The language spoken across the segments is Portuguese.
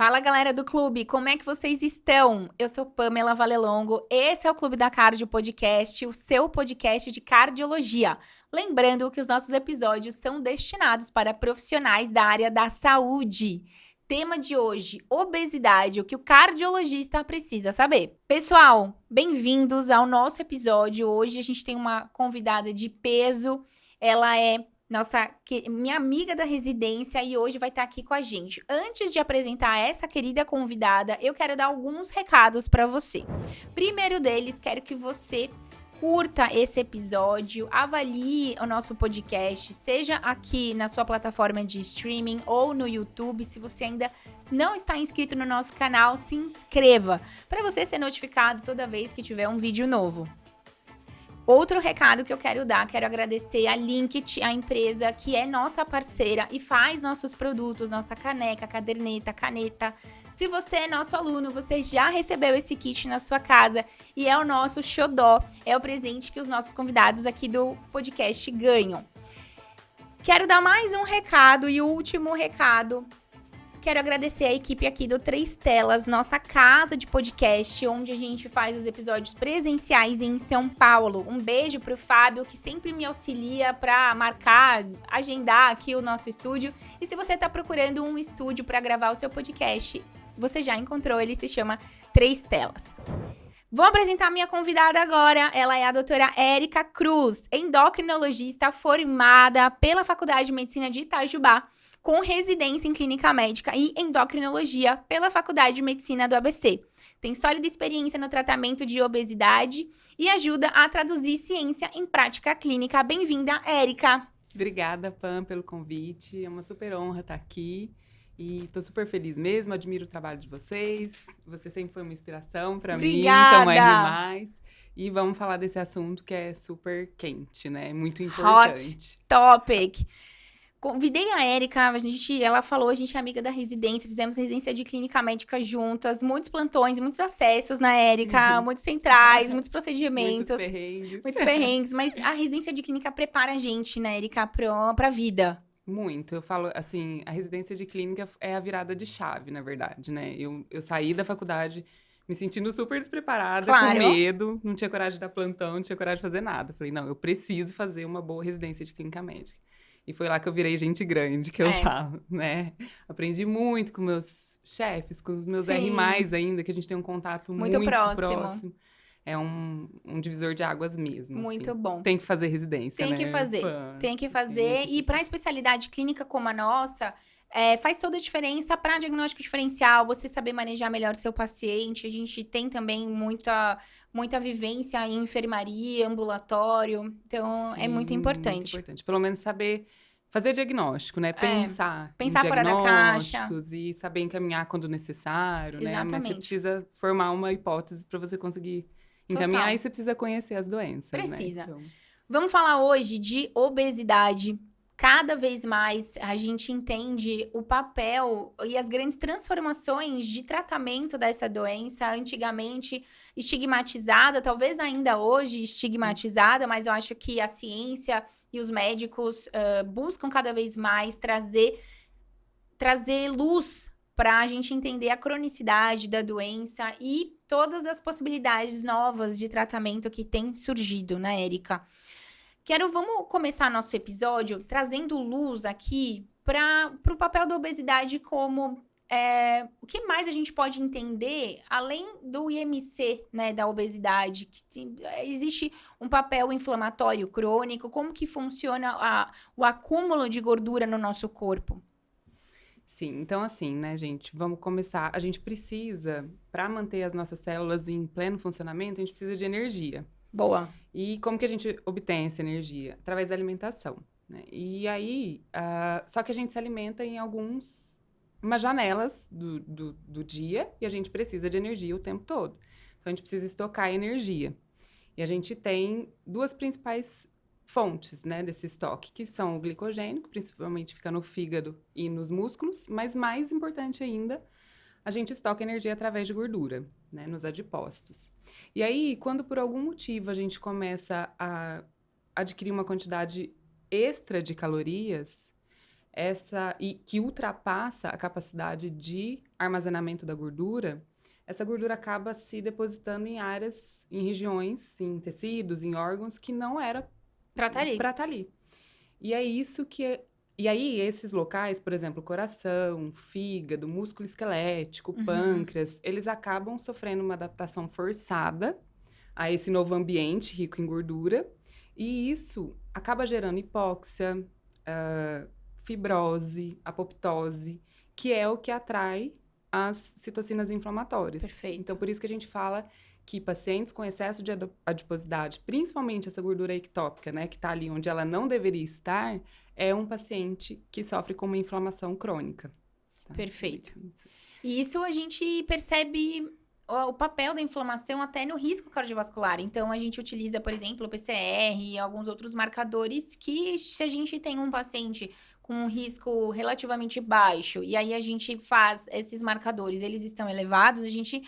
Fala, galera do clube, como é que vocês estão? Eu sou Pamela Valelongo, esse é o Clube da Cardio Podcast, o seu podcast de cardiologia. Lembrando que os nossos episódios são destinados para profissionais da área da saúde. Tema de hoje, obesidade, o que o cardiologista precisa saber. Pessoal, bem-vindos ao nosso episódio. Hoje a gente tem uma convidada de peso, ela é minha amiga da residência e hoje vai estar aqui com a gente. Antes de apresentar essa querida convidada, eu quero dar alguns recados para você. Primeiro deles, quero que você curta esse episódio, avalie o nosso podcast, seja aqui na sua plataforma de streaming ou no YouTube. Se você ainda não está inscrito no nosso canal, se inscreva para você ser notificado toda vez que tiver um vídeo novo. Outro recado que eu quero dar, quero agradecer a Linkit, a empresa que é nossa parceira e faz nossos produtos, nossa caneca, caderneta, caneta. Se você é nosso aluno, você já recebeu esse kit na sua casa e é o nosso xodó, é o presente que os nossos convidados aqui do podcast ganham. Quero dar mais um recado e o último recado. Quero agradecer a equipe aqui do Três Telas, nossa casa de podcast, onde a gente faz os episódios presenciais em São Paulo. Um beijo pro Fábio, que sempre me auxilia para marcar, agendar aqui o nosso estúdio. E se você tá procurando um estúdio para gravar o seu podcast, você já encontrou, ele se chama Três Telas. Vou apresentar a minha convidada agora. Ela é a doutora Érica Cruz, endocrinologista formada pela Faculdade de Medicina de Itajubá, com residência em clínica médica e endocrinologia pela Faculdade de Medicina do ABC. Tem sólida experiência no tratamento de obesidade e ajuda a traduzir ciência em prática clínica. Bem-vinda, Érica! Obrigada, Pam, pelo convite. É uma super honra estar aqui. E tô super feliz mesmo, admiro o trabalho de vocês. Você sempre foi uma inspiração para mim, então R+. E vamos falar desse assunto que é super quente, né? Muito importante. Hot topic! Convidei a Érica, ela falou, a gente é amiga da residência, fizemos residência de clínica médica juntas, muitos plantões, muitos acessos na Érica, muitos centrais, muitos procedimentos. Muitos perrengues, mas a residência de clínica prepara a gente, né, Érica, pra vida. Muito, eu falo assim, a residência de clínica é a virada de chave, na verdade, né? Eu saí da faculdade me sentindo super despreparada, claro, com medo, não tinha coragem de dar plantão, não tinha coragem de fazer nada. Falei, não, eu preciso fazer uma boa residência de clínica médica. E foi lá que eu virei gente grande, que eu falo, né? Aprendi muito com meus chefes, com os meus R+, ainda, que a gente tem um contato muito próximo. É um divisor de águas mesmo. Muito assim. bom. Tem que fazer residência, Tem né? Tem que fazer. E para especialidade clínica como a nossa, faz toda a diferença para diagnóstico diferencial, você saber manejar melhor o seu paciente. A gente tem também muita vivência em enfermaria, ambulatório. Então, é muito importante. Muito importante. Pelo menos saber fazer diagnóstico, né? Pensar fora da caixa. E saber encaminhar quando necessário, né? Exatamente. Mas você precisa formar uma hipótese para você conseguir encaminhar. Total. E você precisa conhecer as doenças, Precisa. Né? Então... Vamos falar hoje de obesidade. Cada vez mais a gente entende o papel e as grandes transformações de tratamento dessa doença, antigamente estigmatizada, talvez ainda hoje estigmatizada, mas eu acho que a ciência e os médicos buscam cada vez mais trazer luz para a gente entender a cronicidade da doença e todas as possibilidades novas de tratamento que têm surgido, né, Érica? Vamos começar nosso episódio trazendo luz aqui para o papel da obesidade como o que mais a gente pode entender além do IMC, né, da obesidade, que existe um papel inflamatório crônico, como que funciona o acúmulo de gordura no nosso corpo? Sim, então assim, né, gente, vamos começar. A gente precisa, para manter as nossas células em pleno funcionamento, a gente precisa de energia. Boa. E como que a gente obtém essa energia? Através da alimentação, né? E aí, só que a gente se alimenta em umas janelas do dia e a gente precisa de energia o tempo todo. Então, a gente precisa estocar energia. E a gente tem duas principais fontes, né, desse estoque, que são o glicogênio, que principalmente fica no fígado e nos músculos, mas mais importante ainda, a gente estoca energia através de gordura, né, nos adipócitos. E aí, quando por algum motivo a gente começa a adquirir uma quantidade extra de calorias, que ultrapassa a capacidade de armazenamento da gordura, essa gordura acaba se depositando em áreas, em regiões, em tecidos, em órgãos que não era Pra tá ali. para estar ali. E é isso que... E aí, esses locais, por exemplo, coração, fígado, músculo esquelético, pâncreas, eles acabam sofrendo uma adaptação forçada a esse novo ambiente rico em gordura. E isso acaba gerando hipóxia, fibrose, apoptose, que é o que atrai as citocinas inflamatórias. Perfeito. Então, por isso que a gente fala que pacientes com excesso de adiposidade, principalmente essa gordura ectópica, né, que está ali onde ela não deveria estar, é um paciente que sofre com uma inflamação crônica. Tá? Perfeito. Isso. E isso a gente percebe o papel da inflamação até no risco cardiovascular. Então, a gente utiliza, por exemplo, o PCR e alguns outros marcadores que, se a gente tem um paciente com um risco relativamente baixo, e aí a gente faz esses marcadores, eles estão elevados, a gente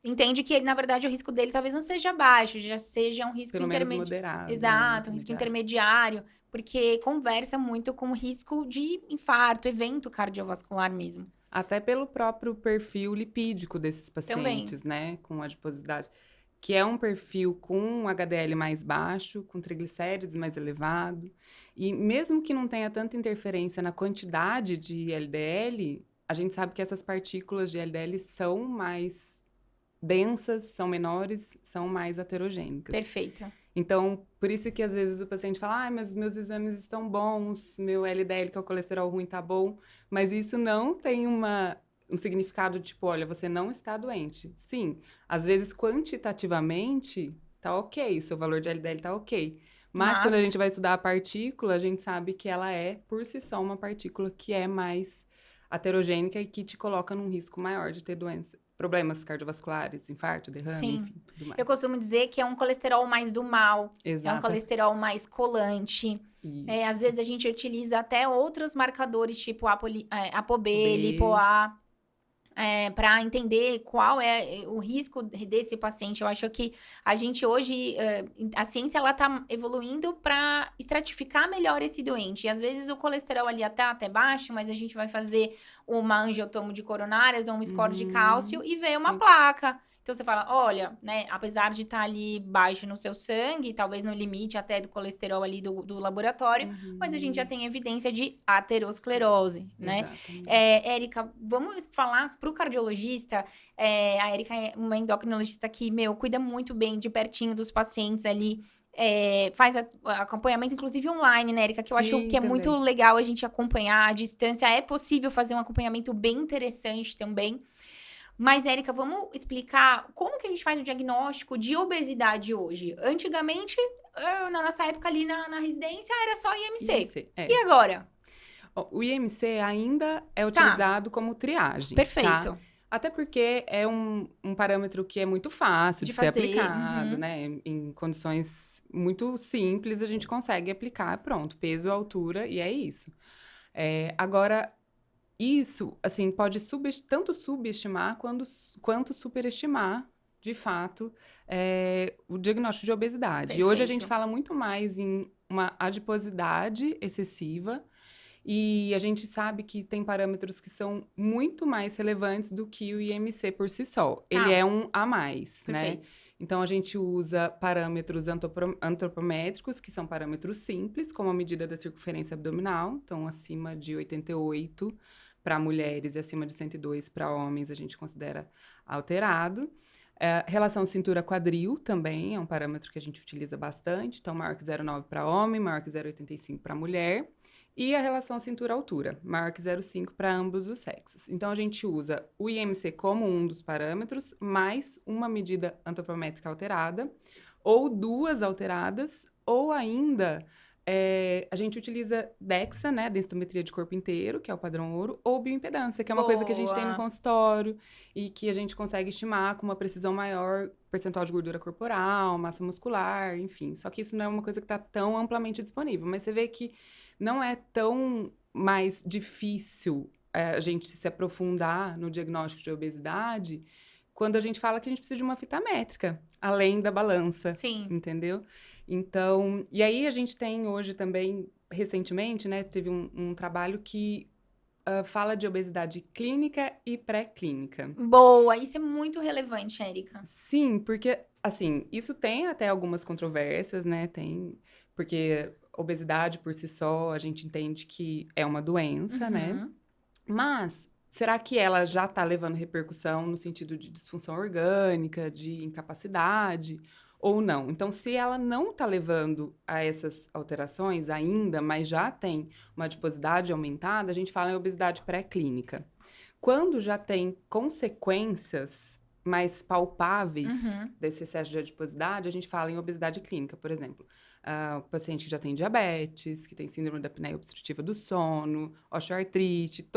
entende que, na verdade, o risco dele talvez não seja baixo, já seja um risco Pelo menos moderado. Exato, né? um risco intermediário, porque conversa muito com o risco de infarto, evento cardiovascular mesmo. Até pelo próprio perfil lipídico desses pacientes, né? Com adiposidade. Que é um perfil com HDL mais baixo, com triglicérides mais elevado. E mesmo que não tenha tanta interferência na quantidade de LDL, a gente sabe que essas partículas de LDL são mais densas, são menores, são mais aterogênicas. Perfeito. Então, por isso que às vezes o paciente fala, mas meus exames estão bons, meu LDL, que é o colesterol ruim, tá bom. Mas isso não tem um significado tipo, olha, você não está doente. Sim, às vezes quantitativamente tá ok, o seu valor de LDL tá ok. Mas quando a gente vai estudar a partícula, a gente sabe que ela é, por si só, uma partícula que é mais aterogênica e que te coloca num risco maior de ter problemas cardiovasculares, infarto, derrame, enfim, tudo mais. Eu costumo dizer que é um colesterol mais do mal. Exato. É um colesterol mais colante. Às vezes a gente utiliza até outros marcadores, tipo ApoB, LipoA, para entender qual é o risco desse paciente. Eu acho que a gente hoje, a ciência, ela tá evoluindo para estratificar melhor esse doente. E às vezes o colesterol ali tá até baixo, mas a gente vai fazer uma angiotomo de coronárias ou um score de cálcio e vê uma placa. Então, você fala, olha, né, apesar de estar ali baixo no seu sangue, talvez no limite até do colesterol ali do laboratório, mas a gente já tem evidência de aterosclerose, né? Érica, vamos falar pro cardiologista. A Érica é uma endocrinologista que, cuida muito bem de pertinho dos pacientes ali. Faz acompanhamento, inclusive online, né, Érica? Que eu acho que é muito legal a gente acompanhar à distância. É possível fazer um acompanhamento bem interessante também. Mas, Érica, vamos explicar como que a gente faz o diagnóstico de obesidade hoje? Antigamente, na nossa época ali na residência, era só IMC. E agora? O IMC ainda é utilizado como triagem. Perfeito. Tá? Até porque é um parâmetro que é muito fácil de ser aplicado, né? Em condições muito simples, a gente consegue aplicar, pronto, peso, altura, e é isso. Agora, isso, assim, pode tanto subestimar quanto superestimar, de fato, o diagnóstico de obesidade. Perfeito. E hoje a gente fala muito mais em uma adiposidade excessiva, e a gente sabe que tem parâmetros que são muito mais relevantes do que o IMC por si só. Ele é um a mais, né? Então, a gente usa parâmetros antropométricos, que são parâmetros simples, como a medida da circunferência abdominal. Então, acima de 88 para mulheres e acima de 102 para homens, a gente considera alterado. Relação cintura-quadril também é um parâmetro que a gente utiliza bastante. Então, maior que 0,9 para homem, maior que 0,85 para mulher. E a relação cintura-altura, maior que 0,5 para ambos os sexos. Então, a gente usa o IMC como um dos parâmetros, mais uma medida antropométrica alterada, ou duas alteradas, ou ainda a gente utiliza DEXA, né, densitometria de corpo inteiro, que é o padrão ouro, ou bioimpedância, que é uma coisa que a gente tem no consultório e que a gente consegue estimar com uma precisão maior percentual de gordura corporal, massa muscular, enfim. Só que isso não é uma coisa que está tão amplamente disponível, mas você vê que não é tão mais difícil a gente se aprofundar no diagnóstico de obesidade quando a gente fala que a gente precisa de uma fita métrica, além da balança. Sim. Entendeu? Então, e aí a gente tem hoje também, recentemente, né, teve um trabalho que fala de obesidade clínica e pré-clínica. Boa, isso é muito relevante, Érica. Sim, porque, assim, isso tem até algumas controvérsias, né? Porque obesidade por si só, a gente entende que é uma doença, né? Uhum. Mas será que ela já está levando repercussão no sentido de disfunção orgânica, de incapacidade, ou não? Então, se ela não está levando a essas alterações ainda, mas já tem uma adiposidade aumentada, a gente fala em obesidade pré-clínica. Quando já tem consequências mais palpáveis Uhum. desse excesso de adiposidade, a gente fala em obesidade clínica, por exemplo. O paciente que já tem diabetes, que tem síndrome da apneia obstrutiva do sono, osteoartrite,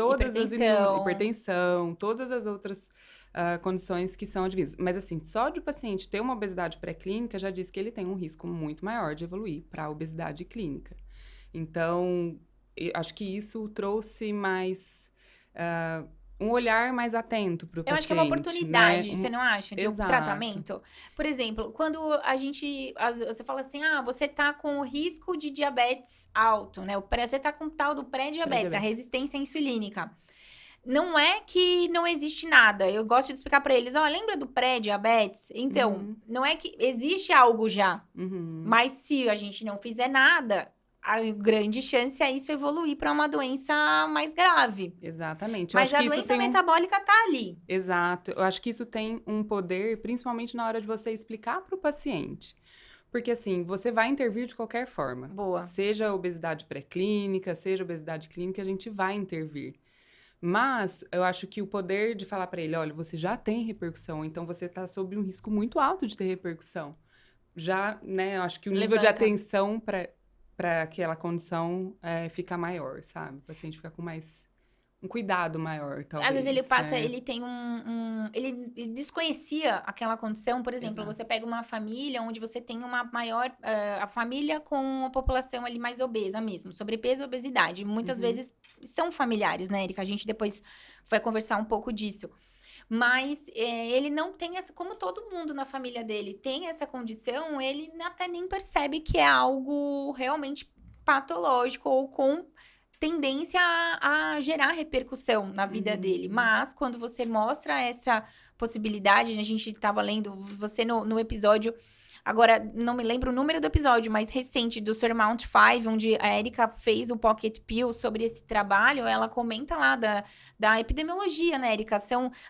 hipertensão, todas as outras condições que são advindas. Mas, assim, só de o paciente ter uma obesidade pré-clínica já diz que ele tem um risco muito maior de evoluir para a obesidade clínica. Então, eu acho que isso trouxe mais... um olhar mais atento para o Eu paciente, acho que é uma né? oportunidade, você não acha? De um Exato. tratamento. Por exemplo, quando você fala assim, você tá com o risco de diabetes alto, né? Você tá com o tal do pré-diabetes, a resistência insulínica. Não é que não existe nada. Eu gosto de explicar pra eles, lembra do pré-diabetes? Então, não é que existe algo já. Mas se a gente não fizer nada, a grande chance é isso evoluir para uma doença mais grave. Exatamente. Mas a doença metabólica tá ali. Exato. Eu acho que isso tem um poder, principalmente na hora de você explicar para o paciente. Porque, assim, você vai intervir de qualquer forma. Boa. Seja obesidade pré-clínica, seja obesidade clínica, a gente vai intervir. Mas eu acho que o poder de falar para ele, olha, você já tem repercussão, então você está sob um risco muito alto de ter repercussão. Já, né, eu acho que o nível de atenção para aquela condição fica maior, sabe? O paciente fica com mais um cuidado maior, talvez. Às vezes ele passa, né? ele tem ele desconhecia aquela condição. Por exemplo, Exato. Você pega uma família onde você tem uma maior... a família com a população ali mais obesa mesmo. Sobrepeso e obesidade. Muitas vezes são familiares, né, Érica? A gente depois vai conversar um pouco disso. Mas ele não tem essa... Como todo mundo na família dele tem essa condição, ele até nem percebe que é algo realmente patológico ou com tendência a gerar repercussão na vida dele. Mas, quando você mostra essa possibilidade, a gente estava lendo você no episódio... Agora, não me lembro o número do episódio, mas recente, do Surmount 5, onde a Érica fez o Pocket Pill sobre esse trabalho, ela comenta lá da epidemiologia, né, Érica?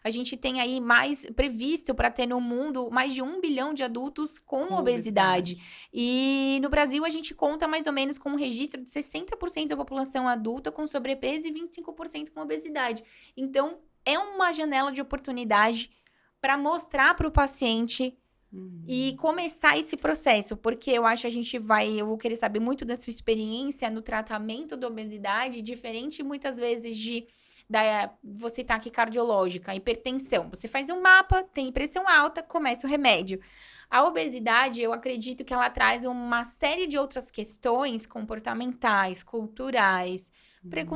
A gente tem aí mais previsto para ter no mundo mais de 1 bilhão de adultos com obesidade. E no Brasil, a gente conta mais ou menos com um registro de 60% da população adulta com sobrepeso e 25% com obesidade. Então, é uma janela de oportunidade para mostrar para o paciente e começar esse processo, porque eu acho eu vou querer saber muito da sua experiência no tratamento da obesidade, diferente muitas vezes vou citar aqui cardiológica, hipertensão. Você faz um mapa, tem pressão alta, começa o remédio. A obesidade, eu acredito que ela traz uma série de outras questões comportamentais, culturais,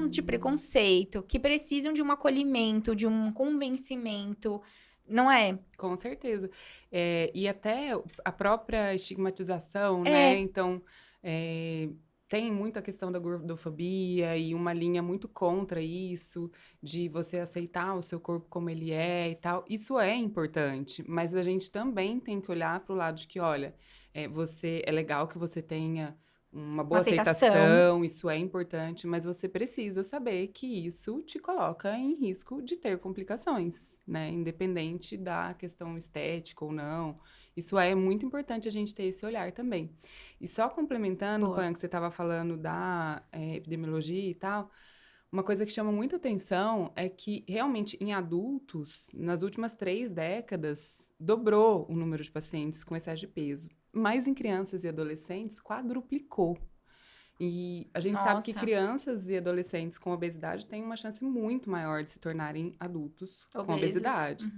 de preconceito, que precisam de um acolhimento, de um convencimento. Não é? Com certeza. E até a própria estigmatização, né? Então, tem muita questão da gordofobia e uma linha muito contra isso, de você aceitar o seu corpo como ele é e tal. Isso é importante, mas a gente também tem que olhar para o lado de que, olha, é legal que você tenha uma boa aceitação, isso é importante, mas você precisa saber que isso te coloca em risco de ter complicações, né? Independente da questão estética ou não. Isso é muito importante a gente ter esse olhar também. E só complementando, Pan, que você estava falando da epidemiologia e tal, uma coisa que chama muita atenção é que, realmente, em adultos, nas últimas 3 décadas, dobrou o número de pacientes com excesso de peso. Mas em crianças e adolescentes, quadruplicou. E a gente sabe que crianças e adolescentes com obesidade têm uma chance muito maior de se tornarem adultos com obesidade.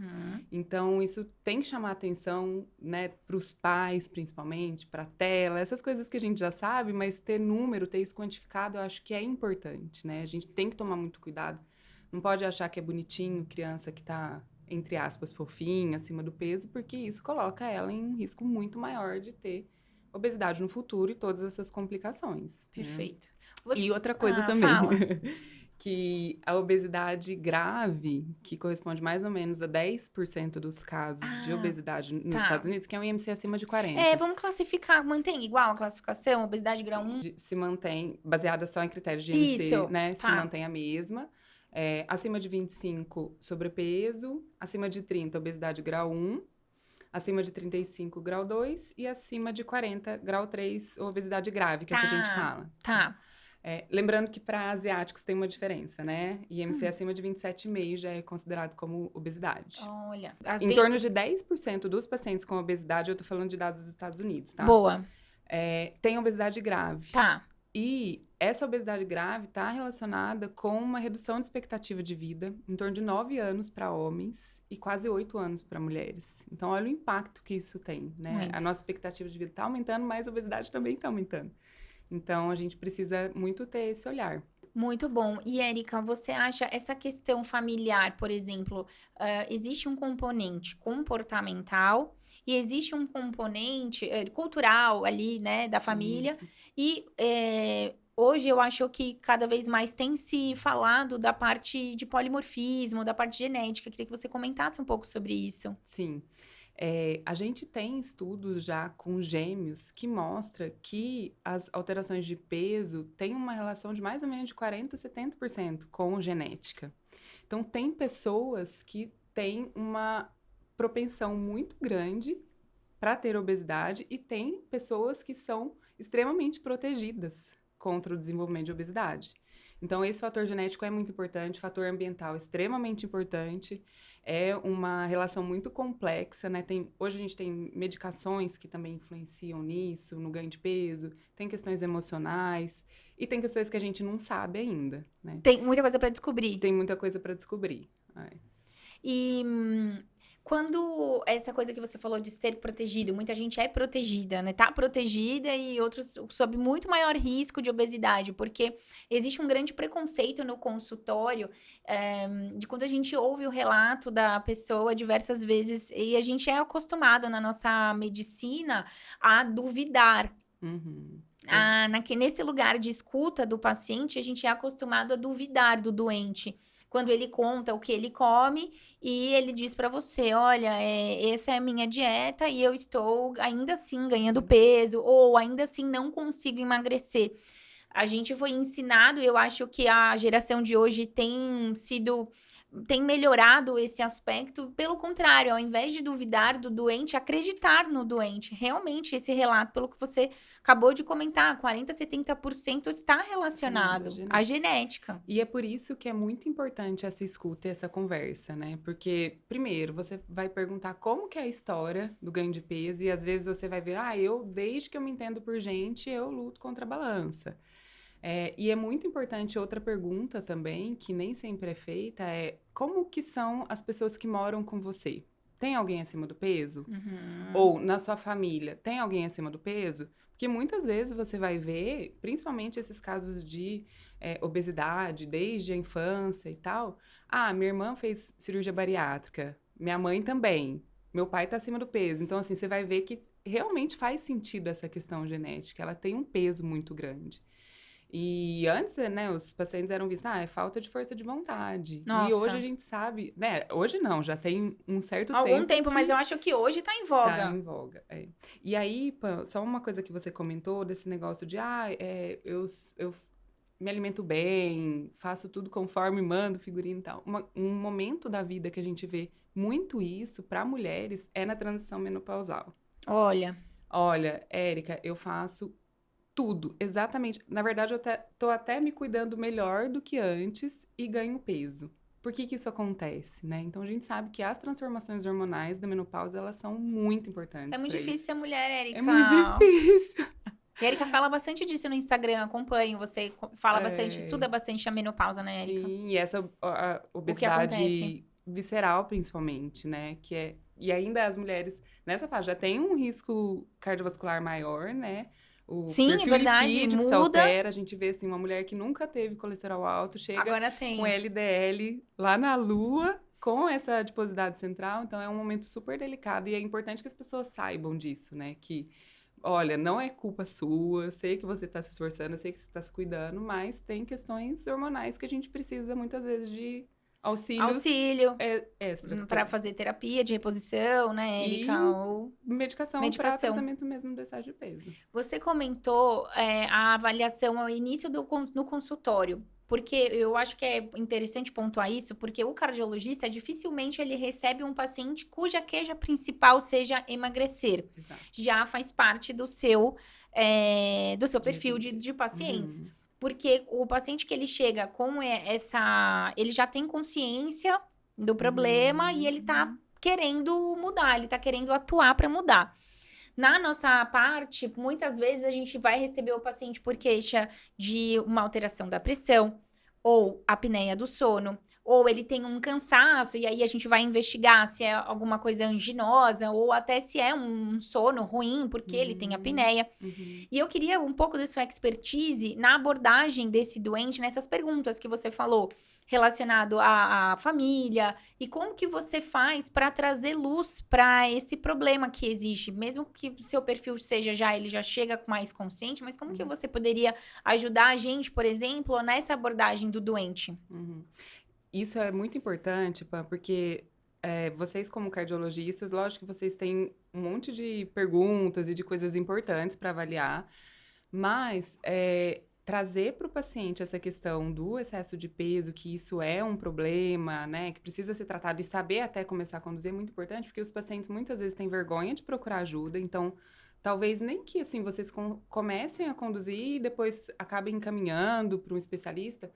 Então, isso tem que chamar atenção, né, para os pais, principalmente, para a tela, essas coisas que a gente já sabe, mas ter número, ter isso quantificado, eu acho que é importante, né? A gente tem que tomar muito cuidado. Não pode achar que é bonitinho criança que está, entre aspas, fofinha, acima do peso, porque isso coloca ela em um risco muito maior de ter obesidade no futuro e todas as suas complicações. Perfeito. E outra coisa também, que a obesidade grave, que corresponde mais ou menos a 10% dos casos de obesidade nos Estados Unidos, que é um IMC acima de 40. Vamos classificar, mantém igual a classificação, obesidade grau 1? Se mantém, baseada só em critérios de IMC, Isso, né? Se mantém a mesma. Acima de 25, sobrepeso. Acima de 30, obesidade grau 1. Acima de 35, grau 2. E acima de 40, grau 3, obesidade grave, que é o que a gente fala. Lembrando que para asiáticos tem uma diferença, né? IMC acima de 27,5 já é considerado como obesidade. Olha. Em torno de 10% dos pacientes com obesidade, eu tô falando de dados dos Estados Unidos, tá? Boa. Tem obesidade grave. Tá. E essa obesidade grave está relacionada com uma redução de expectativa de vida, em torno de 9 anos para homens e quase 8 anos para mulheres. Então, olha o impacto que isso tem, né? Muito. A nossa expectativa de vida está aumentando, mas a obesidade também está aumentando. Então, a gente precisa muito ter esse olhar. Muito bom. E, Érica, você acha essa questão familiar, por exemplo, existe um componente comportamental e existe um componente cultural ali, né, da família. Isso. E hoje eu acho que cada vez mais tem se falado da parte de polimorfismo, da parte genética. Queria que você comentasse um pouco sobre isso. Sim. A gente tem estudos já com gêmeos que mostra que as alterações de peso têm uma relação de mais ou menos de 40% a 70% com genética. Então, tem pessoas que têm uma propensão muito grande para ter obesidade e tem pessoas que são extremamente protegidas contra o desenvolvimento de obesidade. Então, esse fator genético é muito importante, fator ambiental extremamente importante. É uma relação muito complexa, né? Hoje a gente tem medicações que também influenciam nisso, no ganho de peso. Tem questões emocionais e tem questões que a gente não sabe ainda, né? Tem muita coisa para descobrir. Tem muita coisa para descobrir. E quando essa coisa que você falou de ser protegido, muita gente é protegida, né? Tá protegida e outros sob muito maior risco de obesidade, porque existe um grande preconceito no consultório de quando a gente ouve o relato da pessoa diversas vezes e a gente é acostumado na nossa medicina a duvidar. Nesse lugar de escuta do paciente, a gente é acostumado a duvidar do doente. Quando ele conta o que ele come e ele diz para você, olha, essa é a minha dieta e eu estou ainda assim ganhando peso ou ainda assim não consigo emagrecer. A gente foi ensinado, eu acho que a geração de hoje tem melhorado esse aspecto, pelo contrário, ao invés de duvidar do doente, acreditar no doente. Realmente, esse relato, pelo que você acabou de comentar, 40% a 70% está relacionado à genética. E é por isso que é muito importante essa escuta e essa conversa, né? Porque, primeiro, você vai perguntar como que é a história do ganho de peso e às vezes você vai ver, desde que eu me entendo por gente, eu luto contra a balança. E é muito importante outra pergunta também, que nem sempre é feita, como que são as pessoas que moram com você? Tem alguém acima do peso? Ou na sua família, tem alguém acima do peso? Porque muitas vezes você vai ver, principalmente esses casos de obesidade, desde a infância e tal. Minha irmã fez cirurgia bariátrica, minha mãe também, meu pai tá acima do peso. Então, assim, você vai ver que realmente faz sentido essa questão genética, ela tem um peso muito grande. E antes, né, os pacientes eram vistos, é falta de força de vontade. Nossa. E hoje a gente sabe, né, hoje não, já tem um certo tempo. Algum tempo, mas eu acho que hoje tá em voga. Tá em voga, E aí, só uma coisa que você comentou desse negócio de, eu me alimento bem, faço tudo conforme mando, figurino e tal. Um momento da vida que a gente vê muito isso para mulheres é na transição menopausal. Olha, Érica, eu faço tudo, exatamente. Na verdade, eu tô até me cuidando melhor do que antes e ganho peso. Por que isso acontece, né? Então, a gente sabe que as transformações hormonais da menopausa, elas são muito importantes. É muito difícil ser mulher, Érica. É muito difícil. E a Érica fala bastante disso no Instagram, acompanho. Você fala bastante, estuda bastante a menopausa, né, Érica? Sim, e essa obesidade visceral, principalmente, né? E ainda as mulheres, nessa fase, já tem um risco cardiovascular maior, né? O Sim, é verdade, lipídico muda. se altera, a gente vê assim, uma mulher que nunca teve colesterol alto, chega Agora tem. com LDL lá na lua, com essa adiposidade central, então é um momento super delicado e é importante que as pessoas saibam disso, né, que olha, não é culpa sua, sei que você tá se esforçando, sei que você tá se cuidando, mas tem questões hormonais que a gente precisa muitas vezes de auxílios Auxílio extra. para fazer terapia de reposição, né, Érica? E Ou medicação para medicação. tratamento mesmo do excesso de peso. Você comentou a avaliação ao início no consultório. Porque eu acho que é interessante pontuar isso, porque o cardiologista dificilmente ele recebe um paciente cuja queixa principal seja emagrecer. Exato. Já faz parte do seu perfil de pacientes. Uhum. Porque o paciente que ele chega com ele já tem consciência do problema e ele tá querendo mudar, ele tá querendo atuar para mudar. Na nossa parte, muitas vezes a gente vai receber o paciente por queixa de uma alteração da pressão, ou apneia do sono, ou ele tem um cansaço, e aí a gente vai investigar se é alguma coisa anginosa, ou até se é um sono ruim, porque ele tem apneia. Uhum. E eu queria um pouco da sua expertise na abordagem desse doente, nessas perguntas que você falou, relacionado à família, e como que você faz para trazer luz para esse problema que existe, mesmo que o seu perfil ele já chega mais consciente, mas como que você poderia ajudar a gente, por exemplo, nessa abordagem do doente? Uhum. Isso é muito importante, Pam, porque vocês como cardiologistas, lógico que vocês têm um monte de perguntas e de coisas importantes para avaliar, mas trazer para o paciente essa questão do excesso de peso, que isso é um problema, né, que precisa ser tratado e saber até começar a conduzir é muito importante, porque os pacientes muitas vezes têm vergonha de procurar ajuda, então talvez nem que assim vocês comecem a conduzir e depois acabem encaminhando para um especialista,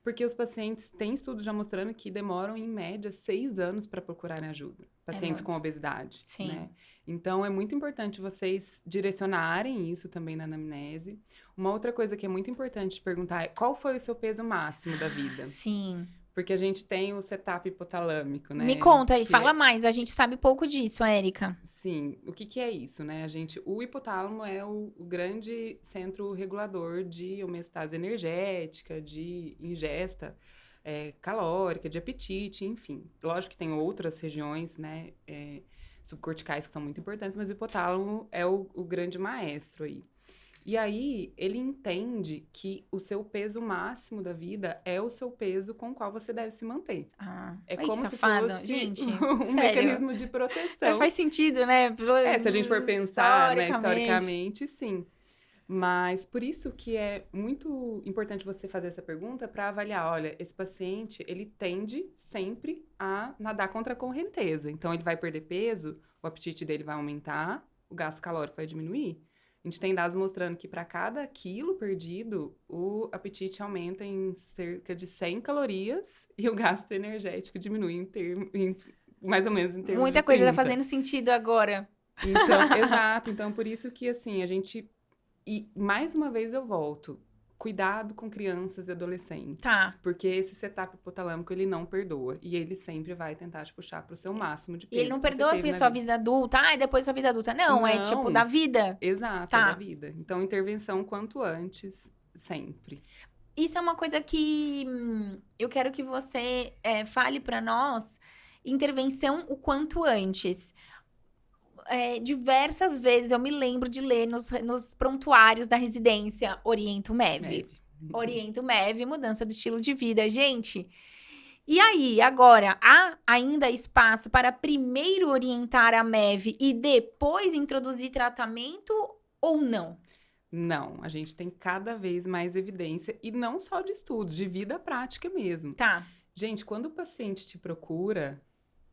porque os pacientes têm estudos já mostrando que demoram, em média, 6 anos para procurarem ajuda. Pacientes com obesidade, Sim. né? Então, é muito importante vocês direcionarem isso também na anamnese. Uma outra coisa que é muito importante perguntar é qual foi o seu peso máximo da vida? Sim. Porque a gente tem o setup hipotalâmico, né? Me conta aí, que fala mais. A gente sabe pouco disso, Érica. Sim, o que é isso, né? O hipotálamo é o grande centro regulador de homeostase energética, de ingesta calórica, de apetite, enfim. Lógico que tem outras regiões, né, subcorticais que são muito importantes, mas o hipotálamo é o grande maestro aí. E aí, ele entende que o seu peso máximo da vida é o seu peso com o qual você deve se manter. É como safado. se fosse Gente, um mecanismo de proteção. Faz sentido, né? Se a gente for pensar, né, historicamente, sim. Mas por isso que é muito importante você fazer essa pergunta para avaliar, olha, esse paciente, ele tende sempre a nadar contra a correnteza. Então, ele vai perder peso, o apetite dele vai aumentar, o gasto calórico vai diminuir. A gente tem dados mostrando que para cada quilo perdido, o apetite aumenta em cerca de 100 calorias e o gasto energético diminui mais ou menos em termos Muita de coisa 30. tá fazendo sentido agora. Então, exato. Então, por isso que, assim, a gente... E, mais uma vez, eu volto. Cuidado com crianças e adolescentes. Tá. Porque esse setup hipotalâmico, ele não perdoa. E ele sempre vai tentar te puxar pro seu máximo de peso. E ele não perdoa se é sua vida adulta. E depois sua vida adulta. Não, é tipo da vida. Exato, tá. É da vida. Então, intervenção quanto antes, sempre. Isso é uma coisa que eu quero que você fale pra nós. Intervenção o quanto antes. Diversas vezes eu me lembro de ler nos prontuários da residência Oriento MEV. Oriento MEV, mudança de estilo de vida. Gente, e aí, agora, há ainda espaço para primeiro orientar a MEV e depois introduzir tratamento ou não? Não, a gente tem cada vez mais evidência, e não só de estudos, de vida prática mesmo. Tá. Gente, quando o paciente te procura,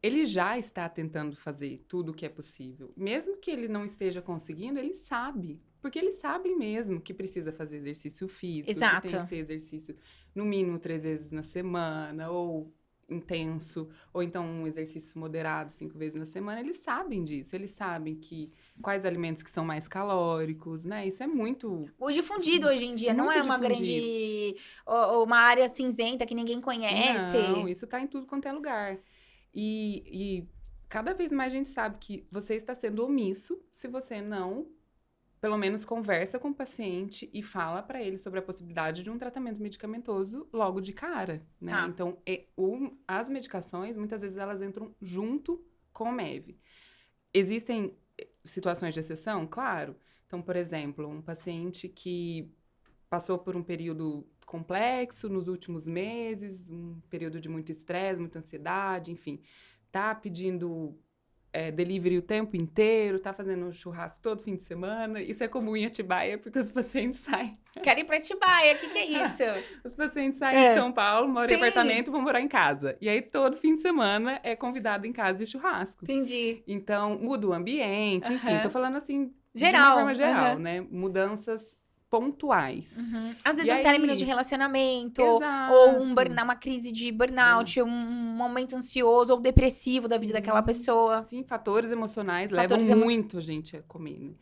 ele já está tentando fazer tudo o que é possível. Mesmo que ele não esteja conseguindo, ele sabe. Porque eles sabem mesmo que precisa fazer exercício físico. Exato. Que tem que ser exercício no mínimo 3 vezes na semana, ou intenso, ou então um exercício moderado 5 vezes na semana. Eles sabem disso. Eles sabem quais alimentos que são mais calóricos, né? Isso é muito... O difundido hoje em dia, não é uma grande... uma área cinzenta que ninguém conhece. Não, isso tá em tudo quanto é lugar. E cada vez mais a gente sabe que você está sendo omisso se você não, pelo menos, conversa com o paciente e fala para ele sobre a possibilidade de um tratamento medicamentoso logo de cara, né? Tá. Então, as medicações, muitas vezes, elas entram junto com o MEV. Existem situações de exceção? Claro. Então, por exemplo, um paciente que passou por um período complexo nos últimos meses, um período de muito estresse, muita ansiedade, enfim, tá pedindo delivery o tempo inteiro, tá fazendo churrasco todo fim de semana. Isso é comum em Atibaia, porque os pacientes saem. Quero ir pra Atibaia, o que é isso? Os pacientes saem de São Paulo, moram em Sim. apartamento, vão morar em casa. E aí, todo fim de semana, é convidado em casa de churrasco. Entendi. Então, muda o ambiente, enfim, tô falando assim, de Geral. uma forma geral, né? Mudanças pontuais. Às vezes E término aí- de relacionamento, Exato. ou uma crise de burnout, um momento ansioso ou depressivo da vida Sim, daquela pessoa. Sim, fatores emocionais Fatores levam muito a gente a comer, né?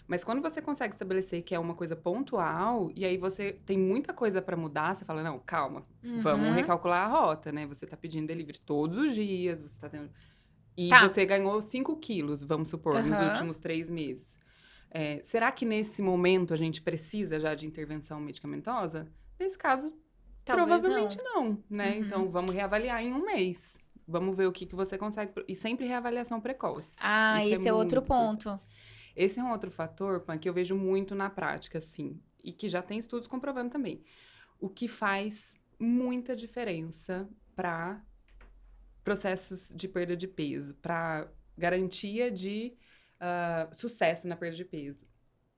Mas quando você consegue estabelecer que é uma coisa pontual, e aí você tem muita coisa pra mudar, você fala, não, calma, vamos recalcular a rota, né? Você tá pedindo delivery todos os dias, você tá tendo... E Tá. você ganhou 5 quilos, vamos supor, nos últimos 3 meses. Será que nesse momento a gente precisa já de intervenção medicamentosa? Nesse caso, Talvez provavelmente não, né? Então, vamos reavaliar em um mês. Vamos ver o que você consegue. E sempre reavaliação precoce. Esse é outro muito ponto. importante. Esse é um outro fator, Pan, que eu vejo muito na prática, assim. E que já tem estudos comprovando também. O que faz muita diferença para processos de perda de peso, para garantia de sucesso na perda de peso,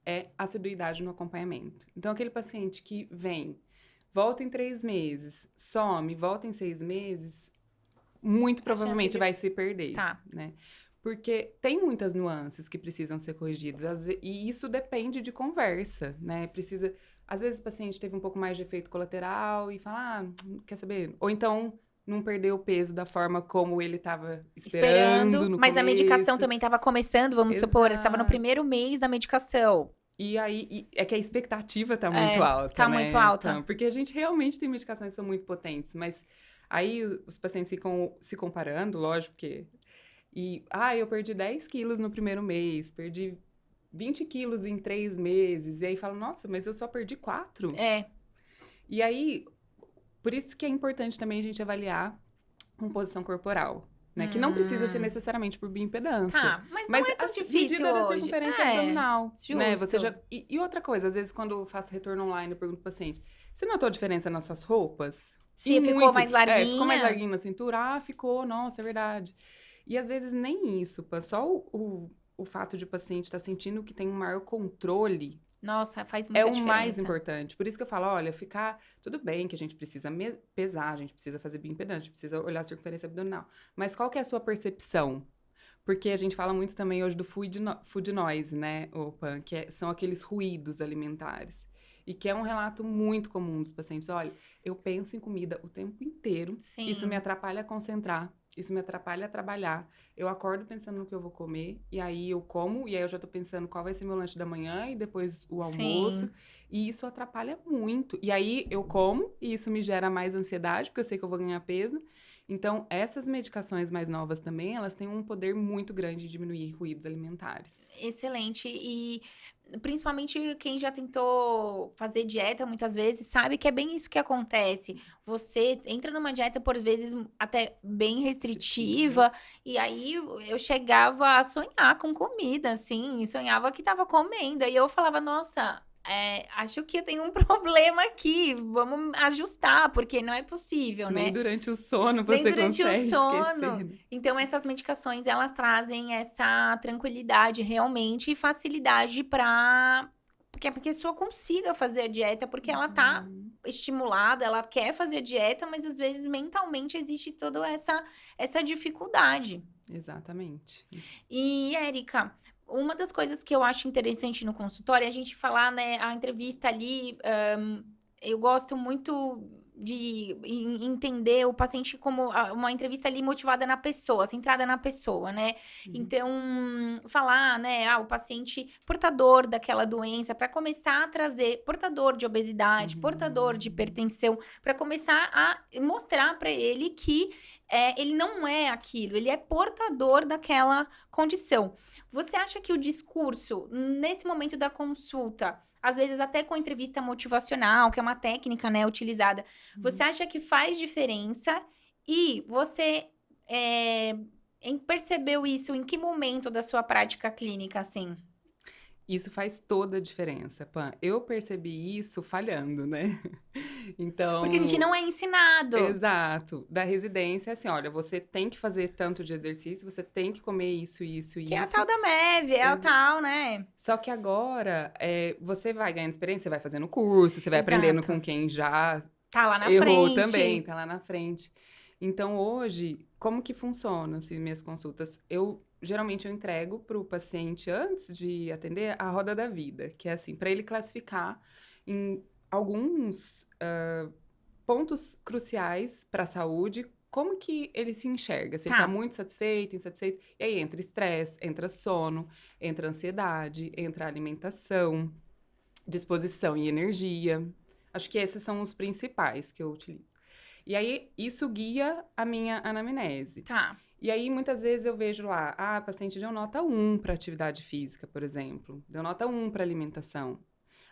é assiduidade no acompanhamento. Então, aquele paciente que vem, volta em 3 meses, some, volta em 6 meses, muito provavelmente vai se perder, né? Porque tem muitas nuances que precisam ser corrigidas, e isso depende de conversa, né? Às vezes o paciente teve um pouco mais de efeito colateral e fala, quer saber? Ou então não perdeu o peso da forma como ele estava esperando no mas começo. a medicação também estava começando, vamos supor, ele estava no primeiro mês da medicação. E aí, é que a expectativa tá muito alta, tá né? muito alta. Então, porque a gente realmente tem medicações que são muito potentes, mas aí os pacientes ficam se comparando, lógico, porque... eu perdi 10 quilos no primeiro mês, perdi 20 quilos em 3 meses, e aí falam, nossa, mas eu só perdi 4? E aí, por isso que é importante também a gente avaliar composição corporal, né? Que não precisa ser necessariamente por bioimpedância. Tá, mas não é tão difícil medida da hoje. circunferência abdominal, né? Justo. Você já... E outra coisa, às vezes quando eu faço retorno online, eu pergunto pro paciente, você notou a diferença nas suas roupas? Se ficou mais larguinha? Ficou mais larguinha na cintura? Ficou, nossa, é verdade. E às vezes nem isso, só o fato de o paciente estar sentindo que tem um maior controle. Nossa, faz muita diferença. É o mais importante. Por isso que eu falo, olha, tudo bem que a gente precisa pesar, a gente precisa fazer bioimpedância, a gente precisa olhar a circunferência abdominal. Mas qual que é a sua percepção? Porque a gente fala muito também hoje do food noise, né, Pan, que são aqueles ruídos alimentares. E que é um relato muito comum dos pacientes. Olha, eu penso em comida o tempo inteiro. Sim. Isso me atrapalha a concentrar. Isso me atrapalha a trabalhar. Eu acordo pensando no que eu vou comer. E aí eu como. E aí eu já tô pensando qual vai ser meu lanche da manhã. E depois o almoço. Sim. E isso atrapalha muito. E aí eu como. E isso me gera mais ansiedade. Porque eu sei que eu vou ganhar peso. Então, essas medicações mais novas também, elas têm um poder muito grande de diminuir ruídos alimentares. Excelente. E principalmente quem já tentou fazer dieta muitas vezes sabe que é bem isso que acontece. Você entra numa dieta, por vezes, até bem restritiva, e aí eu chegava a sonhar com comida, assim, sonhava que tava comendo. E eu falava, nossa... acho que eu tenho um problema aqui, vamos ajustar, porque não é possível, né? Nem durante o sono você Nem durante consegue o sono. esquecer. Então, essas medicações, elas trazem essa tranquilidade realmente e facilidade porque a pessoa consiga fazer a dieta, porque ela tá estimulada, ela quer fazer a dieta, mas às vezes mentalmente existe toda essa dificuldade. Exatamente. E, Érica, uma das coisas que eu acho interessante no consultório é a gente falar, né, a entrevista ali, eu gosto muito de entender o paciente como uma entrevista ali motivada na pessoa, centrada na pessoa, né? Então, falar, né, o paciente portador daquela doença, para começar a trazer portador de obesidade, portador de hipertensão, para começar a mostrar para ele que ele não é aquilo, ele é portador daquela condição. Você acha que o discurso, nesse momento da consulta, às vezes até com entrevista motivacional, que é uma técnica, né, utilizada, você acha que faz diferença? E você percebeu isso? Em que momento da sua prática clínica, assim? Isso faz toda a diferença, Pan. Eu percebi isso falhando, né? Então, Porque a gente não é ensinado. exato. Da residência, assim, olha, você tem que fazer tanto de exercício, você tem que comer isso, isso e Que é a isso. tal da MEV, é o tal, né? Só que agora, você vai ganhando experiência, você vai fazendo curso, você vai aprendendo Exato. com quem já Tá lá na errou frente. também, tá lá na frente. Então, hoje, como que funciona, assim, minhas consultas? Geralmente, eu entrego pro paciente, antes de atender, a roda da vida, que é assim, para ele classificar em alguns pontos cruciais para a saúde, como que ele se enxerga, se ele Tá. tá muito satisfeito, insatisfeito. E aí entra estresse, entra sono, entra ansiedade, entra alimentação, disposição e energia. Acho que esses são os principais que eu utilizo. E aí, isso guia a minha anamnese. Tá. E aí, muitas vezes eu vejo lá, a paciente deu nota 1 para atividade física, por exemplo. Deu nota 1 para alimentação.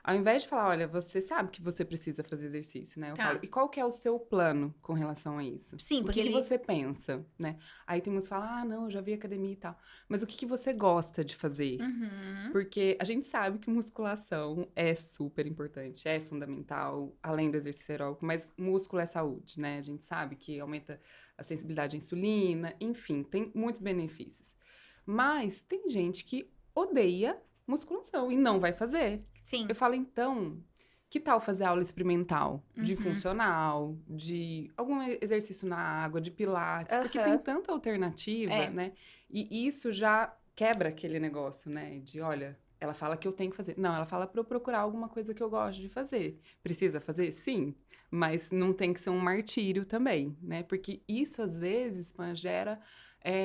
Ao invés de falar, olha, você sabe que você precisa fazer exercício, né? Eu Tá. falo, e qual que é o seu plano com relação a isso? Sim, O porque que ele... você pensa, né? Aí tem uns que falam, não, eu já vi academia e tal. Mas o que você gosta de fazer? Uhum. Porque a gente sabe que musculação é super importante, é fundamental, além do exercício aeróbico, mas músculo é saúde, né? A gente sabe que aumenta a sensibilidade à insulina, enfim, tem muitos benefícios. Mas tem gente que odeia musculação e não vai fazer. Sim. Eu falo, então, que tal fazer aula experimental de Uhum. funcional, de algum exercício na água, de pilates, porque Aham. tem tanta alternativa, né? E isso já quebra aquele negócio, né? De, olha, ela fala que eu tenho que fazer. Não, ela fala para eu procurar alguma coisa que eu gosto de fazer. Precisa fazer? Sim. Mas não tem que ser um martírio também, né? Porque isso, às vezes, gera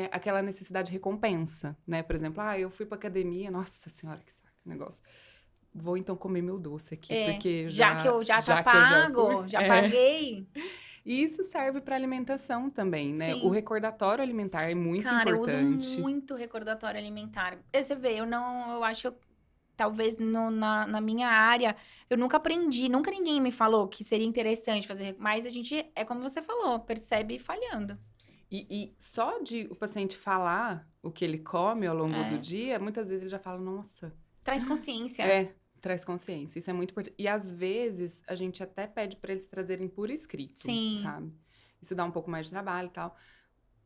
aquela necessidade de recompensa, né? Por exemplo, eu fui pra academia, nossa senhora, que saco, negócio. Vou então comer meu doce aqui, porque já que eu já tá que eu pago, fui. já paguei. E isso serve para alimentação também, né? Sim. O recordatório alimentar é muito Cara, importante. eu uso muito recordatório alimentar. Você vê, eu acho, talvez na minha área, eu nunca aprendi, nunca ninguém me falou que seria interessante fazer, mas a gente, é como você falou, percebe falhando. E só de o paciente falar o que ele come ao longo do dia, muitas vezes ele já fala, nossa. Traz consciência. Traz consciência. Isso é muito importante. E às vezes a gente até pede para eles trazerem por escrito, Sim. sabe? Isso dá um pouco mais de trabalho e tal.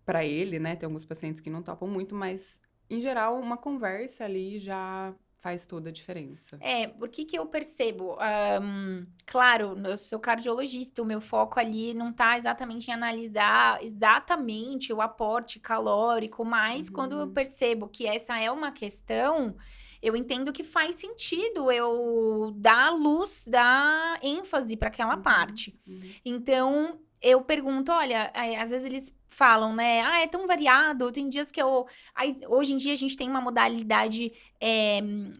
Para ele, né? Tem alguns pacientes que não topam muito, mas em geral uma conversa ali já faz toda a diferença. Por que eu percebo? Claro, eu sou cardiologista, o meu foco ali não tá exatamente em analisar exatamente o aporte calórico, mas quando eu percebo que essa é uma questão, eu entendo que faz sentido eu dar luz, dar ênfase para aquela parte. Então, eu pergunto, olha, às vezes eles falam, né? É tão variado, tem dias que hoje em dia a gente tem uma modalidade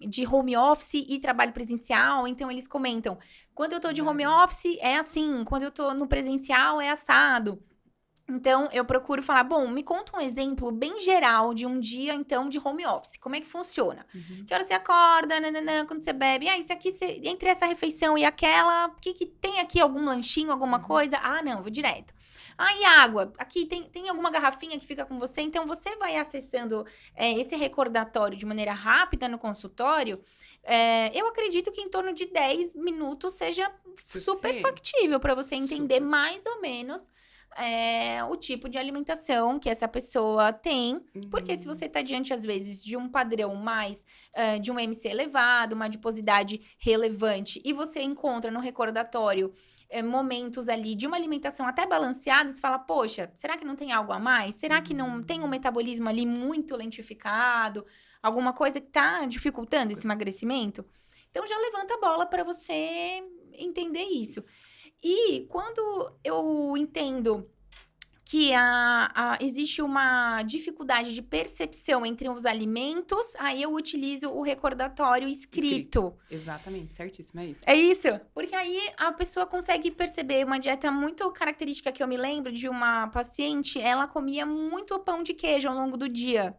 de home office e trabalho presencial, então eles comentam, quando eu tô de home office é assim, quando eu tô no presencial é assado. Então, eu procuro falar, bom, me conta um exemplo bem geral de um dia, então, de home office. Como é que funciona? Que hora você acorda, quando você bebe? Isso aqui, entre essa refeição e aquela, que tem aqui algum lanchinho, alguma coisa? Não, vou direto. E água? Aqui tem alguma garrafinha que fica com você? Então, você vai acessando esse recordatório de maneira rápida no consultório. Eu acredito que em torno de 10 minutos seja super factível para você entender mais ou menos o tipo de alimentação que essa pessoa tem, porque se você está diante, às vezes, de um padrão mais de um MC elevado, uma adiposidade relevante, e você encontra no recordatório momentos ali de uma alimentação até balanceada, você fala, poxa, será que não tem algo a mais? Será que não tem um metabolismo ali muito lentificado? Alguma coisa que está dificultando esse emagrecimento? Então, já levanta a bola para você entender isso. E quando eu entendo que existe uma dificuldade de percepção entre os alimentos, aí eu utilizo o recordatório escrito. Exatamente, certíssimo, é isso. É isso? Porque aí a pessoa consegue perceber uma dieta muito característica que eu me lembro de uma paciente, ela comia muito pão de queijo ao longo do dia.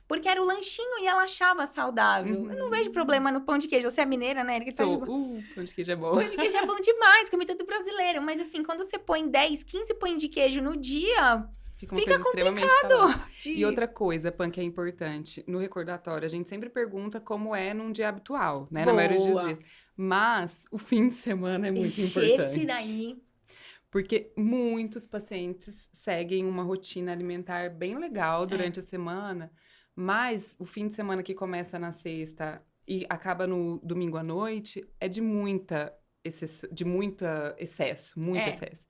Porque era o lanchinho e ela achava saudável. Eu não vejo problema no pão de queijo. Você é mineira, né? Pão de queijo é bom. Pão de queijo é bom demais, comida do brasileiro. Mas assim, quando você põe 10, 15 pães de queijo no dia, fica uma Fica coisa extremamente complicado. calórica. E outra coisa, Pan, que é importante, no recordatório, a gente sempre pergunta como é num dia habitual, né? Na maioria dos Boa. dias. Mas o fim de semana é muito Esse importante. daí. Porque muitos pacientes seguem uma rotina alimentar bem legal durante a semana, mas o fim de semana que começa na sexta e acaba no domingo à noite é de muita excesso, muito excesso.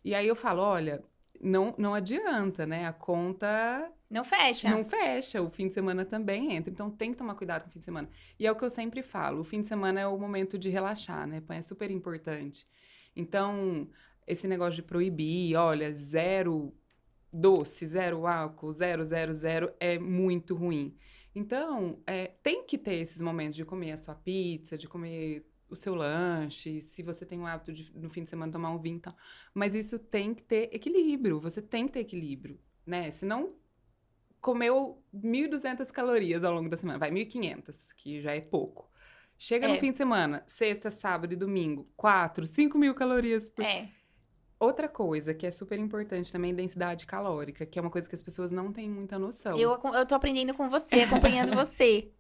E aí eu falo, olha, não adianta, né? A conta Não fecha. não fecha, o fim de semana também entra. Então tem que tomar cuidado com o fim de semana. E é o que eu sempre falo, o fim de semana é o momento de relaxar, né? É super importante. Então, esse negócio de proibir, olha, 0 doce, 0 álcool, 0, 0, 0, é muito ruim. Então, tem que ter esses momentos de comer a sua pizza, de comer o seu lanche, se você tem o hábito de, no fim de semana, tomar um vinho e tal. Mas isso tem que ter equilíbrio, você tem que ter equilíbrio, né? Senão, comeu 1.200 calorias ao longo da semana, vai, 1.500, que já é pouco. Chega no fim de semana, sexta, sábado e domingo, 4, 5 mil calorias por... Outra coisa que é super importante também é densidade calórica, que é uma coisa que as pessoas não têm muita noção. Eu tô aprendendo com você, acompanhando você.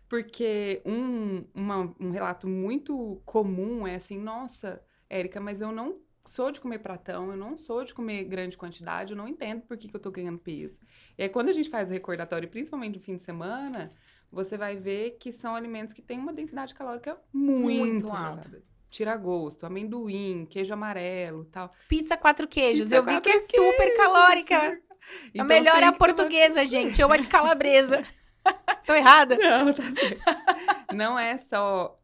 Porque um relato muito comum é assim, nossa, Érica, mas eu não sou de comer pratão, eu não sou de comer grande quantidade, eu não entendo por que eu tô ganhando peso. E aí, quando a gente faz o recordatório, principalmente no fim de semana, você vai ver que são alimentos que têm uma densidade calórica muito alta. Tira-gosto, amendoim, queijo amarelo, tal. Pizza 4 queijos. Pizza Eu vi que é queijos, super calórica. Então, a melhor é a portuguesa, gente. Eu a de calabresa. Tô errada? Não, tá certo. Não é só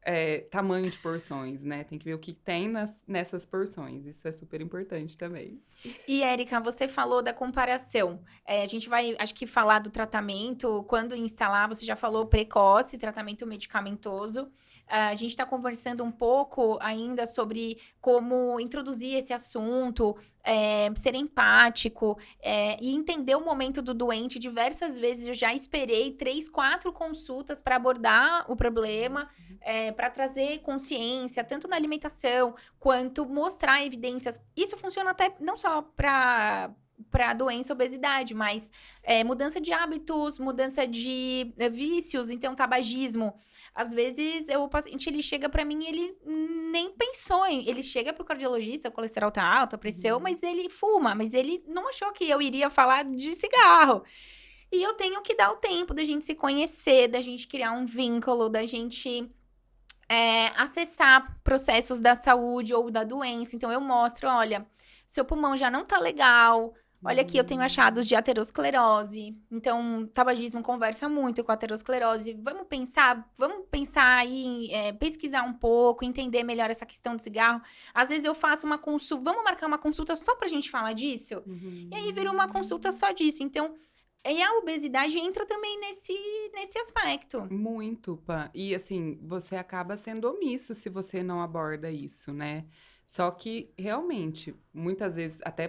tamanho de porções, né? Tem que ver o que tem nessas porções. Isso é super importante também. E, Érica, você falou da comparação. A gente vai, acho que, falar do tratamento. Quando instalar, você já falou precoce, tratamento medicamentoso. A gente está conversando um pouco ainda sobre como introduzir esse assunto, ser empático e entender o momento do doente. Diversas vezes eu já esperei 3, 4 consultas para abordar o problema, para trazer consciência, tanto na alimentação, quanto mostrar evidências. Isso funciona até não só para doença, obesidade, mas mudança de hábitos, mudança de vícios, então tabagismo. Às vezes, o paciente, ele chega para mim e ele nem pensou em... Ele chega pro cardiologista, o colesterol tá alto, a pressão, mas ele fuma. Mas ele não achou que eu iria falar de cigarro. E eu tenho que dar o tempo da gente se conhecer, da gente criar um vínculo, da gente acessar processos da saúde ou da doença. Então, eu mostro, olha, seu pulmão já não tá legal... Olha aqui, eu tenho achados de aterosclerose. Então, o tabagismo conversa muito com a aterosclerose. Vamos pensar aí, pesquisar um pouco, entender melhor essa questão do cigarro. Às vezes eu faço uma consulta, vamos marcar uma consulta só pra gente falar disso? E aí vira uma consulta só disso. Então, e a obesidade entra também nesse aspecto. Muito, Pã. E assim, você acaba sendo omisso se você não aborda isso, né? Só que, realmente, muitas vezes, até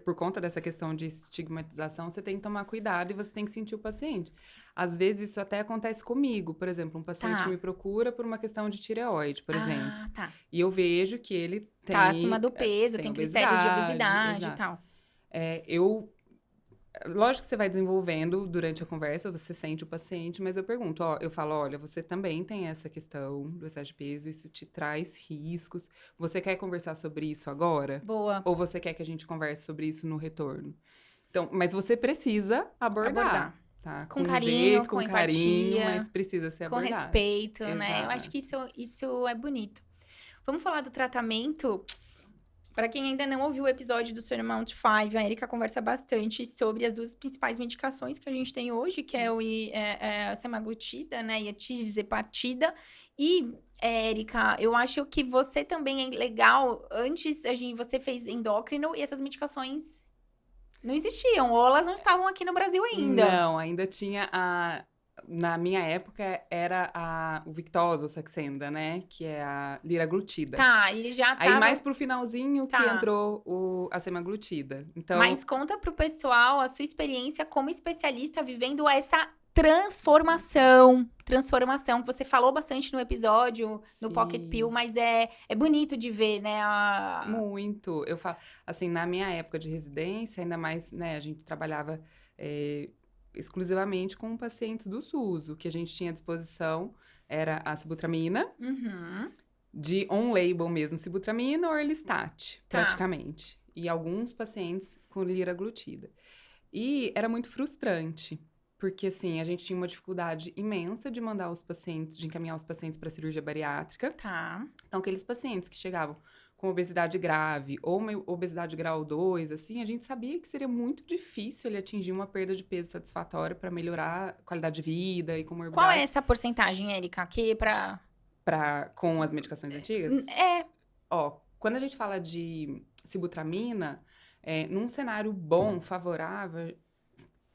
por conta dessa questão de estigmatização, você tem que tomar cuidado e você tem que sentir o paciente. Às vezes, isso até acontece comigo. Por exemplo, um paciente me procura por uma questão de tireoide, por exemplo. E eu vejo que ele tem... Tá acima do peso, tem critérios de obesidade e tal. Lógico que você vai desenvolvendo durante a conversa, você sente o paciente, mas eu pergunto, eu falo, olha, você também tem essa questão do excesso de peso, isso te traz riscos. Você quer conversar sobre isso agora? Boa. Ou você quer que a gente converse sobre isso no retorno? Então, mas você precisa abordar. Tá? Com carinho, jeito, com carinho, empatia, mas precisa ser abordado. Com respeito, Exato. Né? Eu acho que isso é bonito. Vamos falar do tratamento... Para quem ainda não ouviu o episódio do Surmount 5, a Érica conversa bastante sobre as 2 principais medicações que a gente tem hoje, que é a semaglutida, né, e a tirzepatida. E, Érica, eu acho que você também é legal. Antes, você fez endócrino e essas medicações não existiam, ou elas não estavam aqui no Brasil ainda. Não, ainda tinha na minha época, era o Victoza, o Saxenda, né? Que é a liraglutida. Tá, ele já tava... Aí, mais pro finalzinho que entrou a semaglutida. Então... Mas conta pro pessoal a sua experiência como especialista vivendo essa transformação, que você falou bastante no episódio, no Pocket Sim. Pill, mas é bonito de ver, né? Muito. Eu falo, assim, na minha época de residência, ainda mais, né, a gente trabalhava exclusivamente com pacientes do SUS. O que a gente tinha à disposição era a sibutramina, Uhum. de on-label mesmo, sibutramina ou Orlistat, Tá. praticamente. E alguns pacientes com liraglutida. E era muito frustrante, porque, assim, a gente tinha uma dificuldade imensa de mandar os pacientes, de encaminhar os pacientes para cirurgia bariátrica. Tá. Então, aqueles pacientes que chegavam com obesidade grave ou uma obesidade grau 2, assim, a gente sabia que seria muito difícil ele atingir uma perda de peso satisfatória para melhorar a qualidade de vida e comorbidades. Qual é essa porcentagem, Érica? Aqui Com as medicações antigas? Ó, quando a gente fala de sibutramina, num cenário bom, favorável,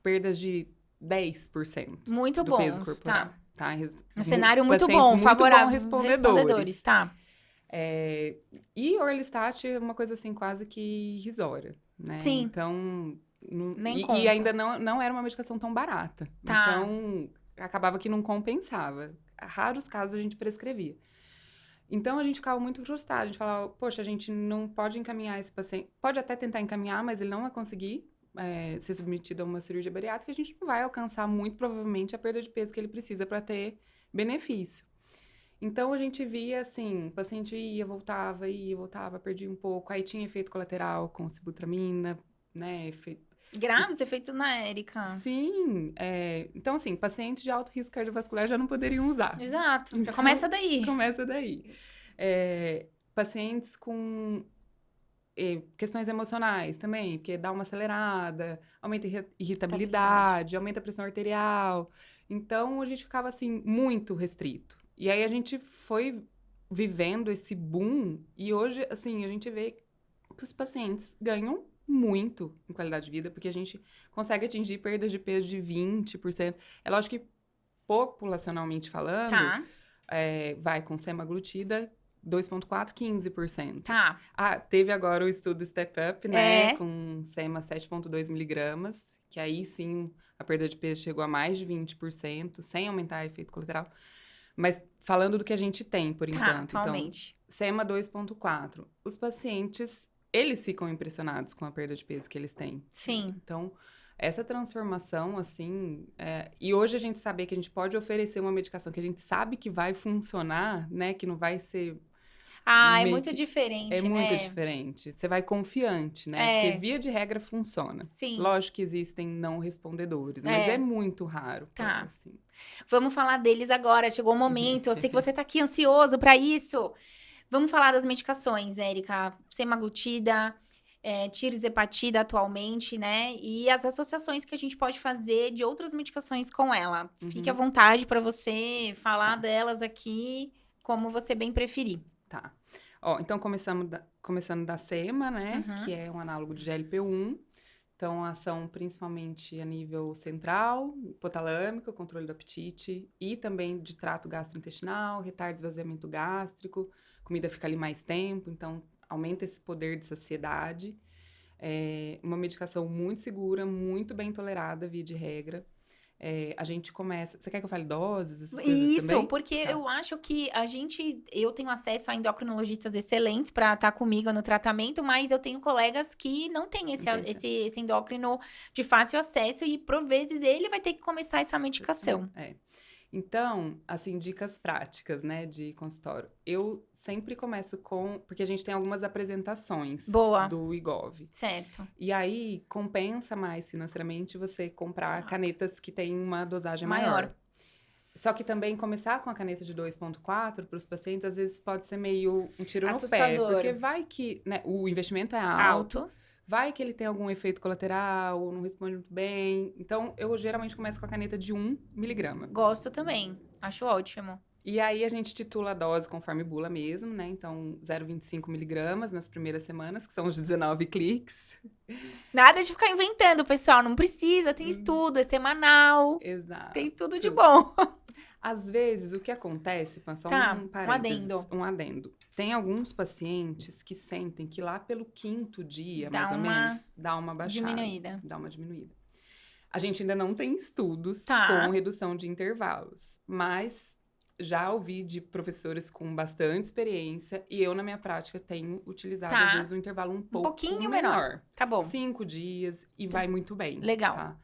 perdas de 10% muito do bom. peso corporal. Tá? Um cenário muito Pacientes bom, muito favorável. bom respondedores. Tá. E Orlistat é uma coisa, assim, quase que irrisória, né? Sim. Então, Nem e ainda não era uma medicação tão barata. Tá. Então, acabava que não compensava. Raros casos a gente prescrevia. Então, a gente ficava muito frustrado. A gente falava, poxa, a gente não pode encaminhar esse paciente. Pode até tentar encaminhar, mas ele não vai conseguir ser submetido a uma cirurgia bariátrica. A gente não vai alcançar, muito provavelmente, a perda de peso que ele precisa para ter benefício. Então, a gente via, assim, o paciente ia, voltava, perdia um pouco. Aí tinha efeito colateral com sibutramina, né? Graves efeitos na Érica. Sim. Então, assim, pacientes de alto risco cardiovascular já não poderiam usar. Exato. Então, Já começa daí. Começa daí. Pacientes com questões emocionais também, porque dá uma acelerada, aumenta a irritabilidade, aumenta a pressão arterial. Então, a gente ficava, assim, muito restrito. E aí, a gente foi vivendo esse boom e hoje, assim, a gente vê que os pacientes ganham muito em qualidade de vida, porque a gente consegue atingir perdas de peso de 20%. É lógico que, populacionalmente falando, vai com semaglutida 2,4, 15%. Tá. Teve agora o estudo Step Up, né? Com sema 7,2 miligramas, que aí sim a perda de peso chegou a mais de 20%, sem aumentar o efeito colateral. Mas falando do que a gente tem, por enquanto. Atualmente. Então, sema 2,4. Os pacientes, eles ficam impressionados com a perda de peso que eles têm. Sim. Então, essa transformação, assim... E hoje a gente saber que a gente pode oferecer uma medicação que a gente sabe que vai funcionar, né? Que não vai ser... é muito diferente, né? É muito diferente. Você vai confiante, né? Porque via de regra funciona. Sim. Lógico que existem não respondedores, mas é muito raro. Tá. Assim. Vamos falar deles agora. Chegou o momento. Eu sei que você tá aqui ansioso pra isso. Vamos falar das medicações, Érica. Semaglutida, tirzepatida atualmente, né? E as associações que a gente pode fazer de outras medicações com ela. Fique à vontade pra você falar delas aqui como você bem preferir. Tá. Então, começando da SEMA, né? Que é um análogo de GLP-1. Então, a ação principalmente a nível central, hipotalâmico, controle do apetite, e também de trato gastrointestinal, retarda esvaziamento gástrico, comida fica ali mais tempo, então aumenta esse poder de saciedade. Uma medicação muito segura, muito bem tolerada, via de regra. A gente começa... Você quer que eu fale doses, essas coisas também? Isso, porque eu acho que eu tenho acesso a endocrinologistas excelentes para estar comigo no tratamento, mas eu tenho colegas que não têm esse endócrino de fácil acesso e, por vezes, ele vai ter que começar essa medicação. Então, assim, dicas práticas, né, de consultório. Eu sempre começo porque a gente tem algumas apresentações do IGOV. Certo. E aí, compensa mais financeiramente você comprar canetas que têm uma dosagem maior. Só que também começar com a caneta de 2,4 para os pacientes, às vezes pode ser meio um tiro no pé. Porque vai que, né, o investimento é alto. Vai que ele tem algum efeito colateral, ou não responde muito bem. Então, eu geralmente começo com a caneta de 1 miligrama. Gosto também. Acho ótimo. E aí, a gente titula a dose conforme bula mesmo, né? Então, 0,25 miligramas nas primeiras semanas, que são os 19 cliques. Nada de ficar inventando, pessoal. Não precisa, tem estudo, é semanal. Exato. Tem tudo de bom. Às vezes, o que acontece, só um parênteses, um adendo. Tem alguns pacientes que sentem que lá pelo 5º dia, mais ou menos, dá uma baixada. Diminuída. Dá uma diminuída. A gente ainda não tem estudos Tá. com redução de intervalos, mas já ouvi de professores com bastante experiência e eu, na minha prática, tenho utilizado, Tá. às vezes, um intervalo um pouco pouquinho menor. Tá bom. 5 dias e vai muito bem. Legal. Tá?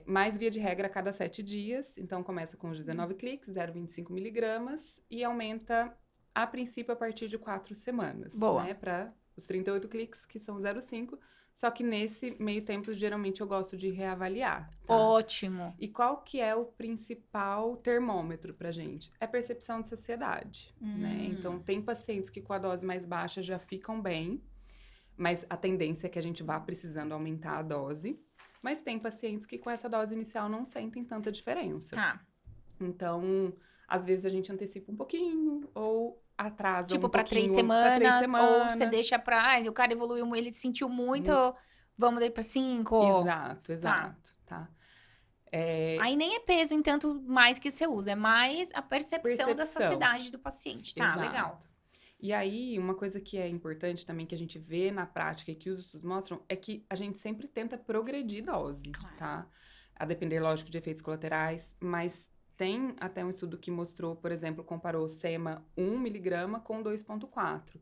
Mas, via de regra, a cada 7 dias. Então, começa com os 19 cliques, 0,25 miligramas e aumenta, a princípio, a partir de 4 semanas. Boa. Né? Para os 38 cliques, que são 0,5. Só que nesse meio tempo, geralmente, eu gosto de reavaliar. Tá? Ótimo. E qual que é o principal termômetro pra gente? É a percepção de saciedade, né? Então, tem pacientes que com a dose mais baixa já ficam bem, mas a tendência é que a gente vá precisando aumentar a dose. Mas tem pacientes que com essa dose inicial não sentem tanta diferença. Tá. Então, às vezes a gente antecipa um pouquinho ou atrasa Tipo, um pra pouquinho 3 semanas, pra 3 semanas. ou você deixa pra... o cara evoluiu, ele sentiu muito, vamos daí pra 5. Exato, tá? Aí nem é peso em tanto mais que você usa, é mais a percepção da saciedade do paciente. Tá, Exato. legal. E aí, uma coisa que é importante também, que a gente vê na prática e que os estudos mostram, é que a gente sempre tenta progredir dose, Claro. tá? A depender, lógico, de efeitos colaterais, mas tem até um estudo que mostrou, por exemplo, comparou sema 1 miligrama com 2,4.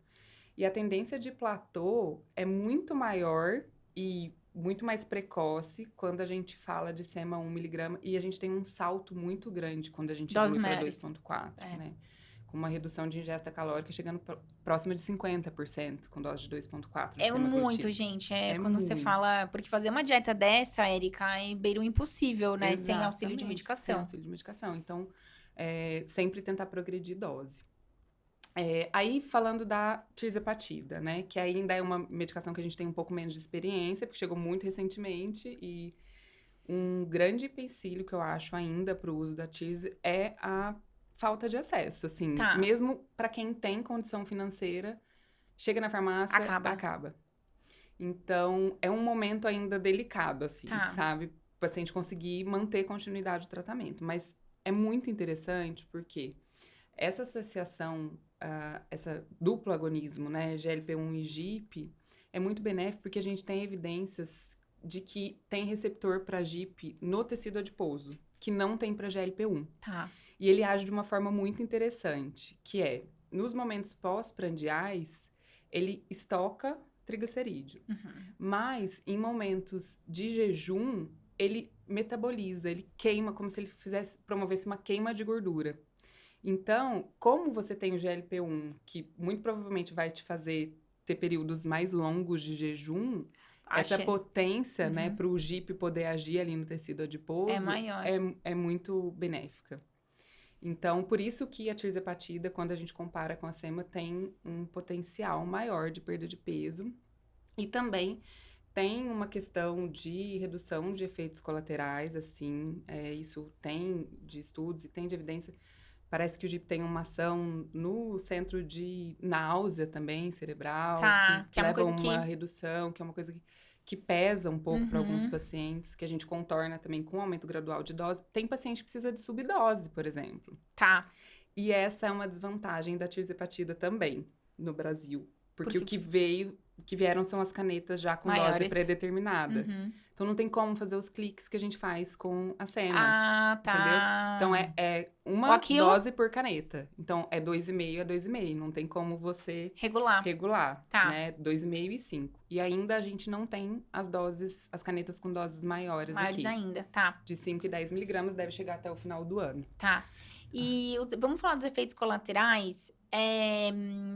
E a tendência de platô é muito maior e muito mais precoce quando a gente fala de sema 1 miligrama, e a gente tem um salto muito grande quando a gente Doses evolui para maiores. 2,4, É. né? Com uma redução de ingesta calórica chegando próxima de 50% com dose de 2,4 de É semaglutida. muito, gente. É Quando você muito. fala... Porque fazer uma dieta dessa, Érica, é beira o impossível, né? Sem auxílio de Exatamente, medicação. Sem auxílio de medicação. Então, sempre tentar progredir dose. Aí, falando da tirzepatida, né? Que ainda é uma medicação que a gente tem um pouco menos de experiência, porque chegou muito recentemente. E um grande empecilho que eu acho ainda para o uso da tirze é a falta de acesso, assim. Tá. Mesmo para quem tem condição financeira, chega na farmácia, acaba. Então, é um momento ainda delicado, assim, Tá. sabe? O paciente conseguir manter continuidade do tratamento. Mas é muito interessante porque essa associação, essa duplo agonismo, né? GLP-1 e GIP, é muito benéfico porque a gente tem evidências de que tem receptor para GIP no tecido adiposo, que não tem para GLP-1. Tá. E ele age de uma forma muito interessante, que é, nos momentos pós-prandiais, ele estoca triglicerídeo. Mas, em momentos de jejum, ele metaboliza, ele queima, como se ele promovesse uma queima de gordura. Então, como você tem o GLP-1, que muito provavelmente vai te fazer ter períodos mais longos de jejum, essa potência, né, para o GIP poder agir ali no tecido adiposo é maior. É muito benéfica. Então, por isso que a tirzepatida, quando a gente compara com a sema, tem um potencial maior de perda de peso. E também tem uma questão de redução de efeitos colaterais, assim, isso tem de estudos e tem de evidência. Parece que o GIP tem uma ação no centro de náusea também, cerebral, que é uma leva a coisa uma redução, que é uma coisa que pesa um pouco para alguns pacientes, que a gente contorna também com aumento gradual de dose. Tem paciente que precisa de subdose, por exemplo. Tá. E essa é uma desvantagem da tirzepatida também, no Brasil. Porque o que vieram são as canetas já com maiores. Dose pré-determinada. Então, não tem como fazer os cliques que a gente faz com a sema. Ah, tá. Entendeu? Então, é uma dose por caneta. Então, é 2,5 a 2,5. Não tem como você regular, Tá. né? 2,5 e 5. E ainda a gente não tem as canetas com doses maiores aqui. Ainda, tá. De 5 e 10 miligramas, deve chegar até o final do ano. Tá. E vamos falar dos efeitos colaterais.